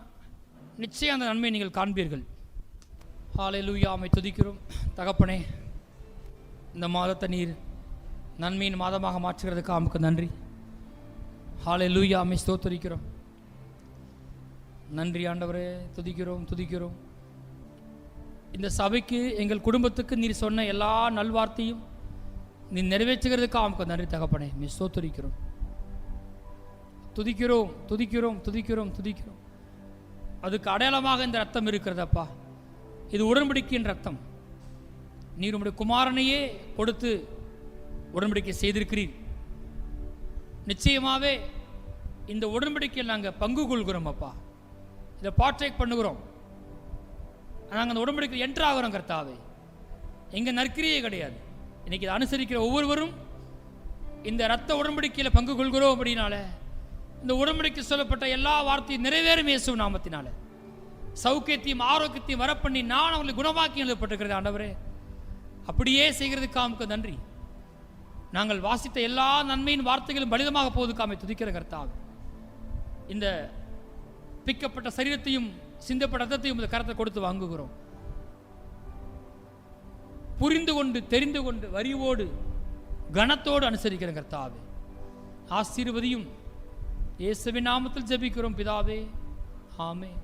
நிச்சயம் அந்த நன்மையை நீங்கள் காண்பீர்கள். ஹல்லேலூயா. ஆமை துதிக்கிறோம். தகப்பனே, இந்த மாதத்தை நீர் நன்மையின் மாதமாக மாற்றுகிறதுக்கு ஆமுக்கு நன்றி. ஹல்லேலூயா. ஆமை ஸ்தோத்திரிக்கிறோம். நன்றி ஆண்டவரே, துதிக்கிறோம் துதிக்கிறோம். இந்த சபைக்கு எங்கள் குடும்பத்துக்கு நீர் சொன்ன எல்லா நல்வார்த்தையும் நீ நிறைவேற்றுகிறதுக்கு ஆமுக்கு நன்றி தகப்பனே. நீ ஸ்தோத்திரிக்கிறோம். துதிக்கிறோம் துதிக்கிறோம் துதிக்கிறோம் துதிக்கிறோம். அதுக்கு அடையாளமாக இந்த ரத்தம் இருக்கிறதப்பா. இது உடன்படிக்கையின் ரத்தம். நீர் உம்முடைய குமாரனையே கொடுத்து உடன்படிக்கை செய்திருக்கிறீர். நிச்சயமாகவே இந்த உடன்படிக்கையில் நாங்கள் பங்கு கொள்கிறோம் அப்பா. இதை பார்ட்டேக் பண்ணுகிறோம். நாங்கள் அந்த உடன்படிக்கையில் என்ட்ரு ஆகிறோம் கர்த்தாவே. எங்கள் நற்கிரியே கிடையாது. இன்னைக்கு இதை அனுசரிக்கிற ஒவ்வொருவரும் இந்த ரத்த உடன்படிக்கையில் பங்கு கொள்கிறோம். அப்படின்னால இந்த உடன்படிக்கை சொல்லப்பட்ட எல்லா வார்த்தையும் நிறைவேறும் இயேசு நாமத்தினால. சௌக்கியத்தையும் ஆரோக்கியத்தையும் வரப்பண்ணி நான் அவங்களை குணமாக்கி எழுதப்பட்டிருக்கிறது ஆண்டவரே. அப்படியே செய்கிறதுக்கு ஆமுக்கு நன்றி. நாங்கள் வாசித்த எல்லா நன்மையின் வார்த்தைகளும் பலிதமாக போவதுக்காக துதிக்கிற கர்த்தாவே. இந்த பிக்கப்பட்ட சரீரத்தையும் சிந்தப்பட்ட ரத்தத்தையும் இந்த கரத்தை கொடுத்து வாங்குகிறோம். புரிந்து கொண்டு தெரிந்து கொண்டு வரியோடு கனத்தோடு அனுசரிக்கிற கர்த்தாவே. ஆசீர்வதியும். இயேசுவின் நாமத்தில் ஜெபிக்கிறோம் பிதாவே. ஆமென்.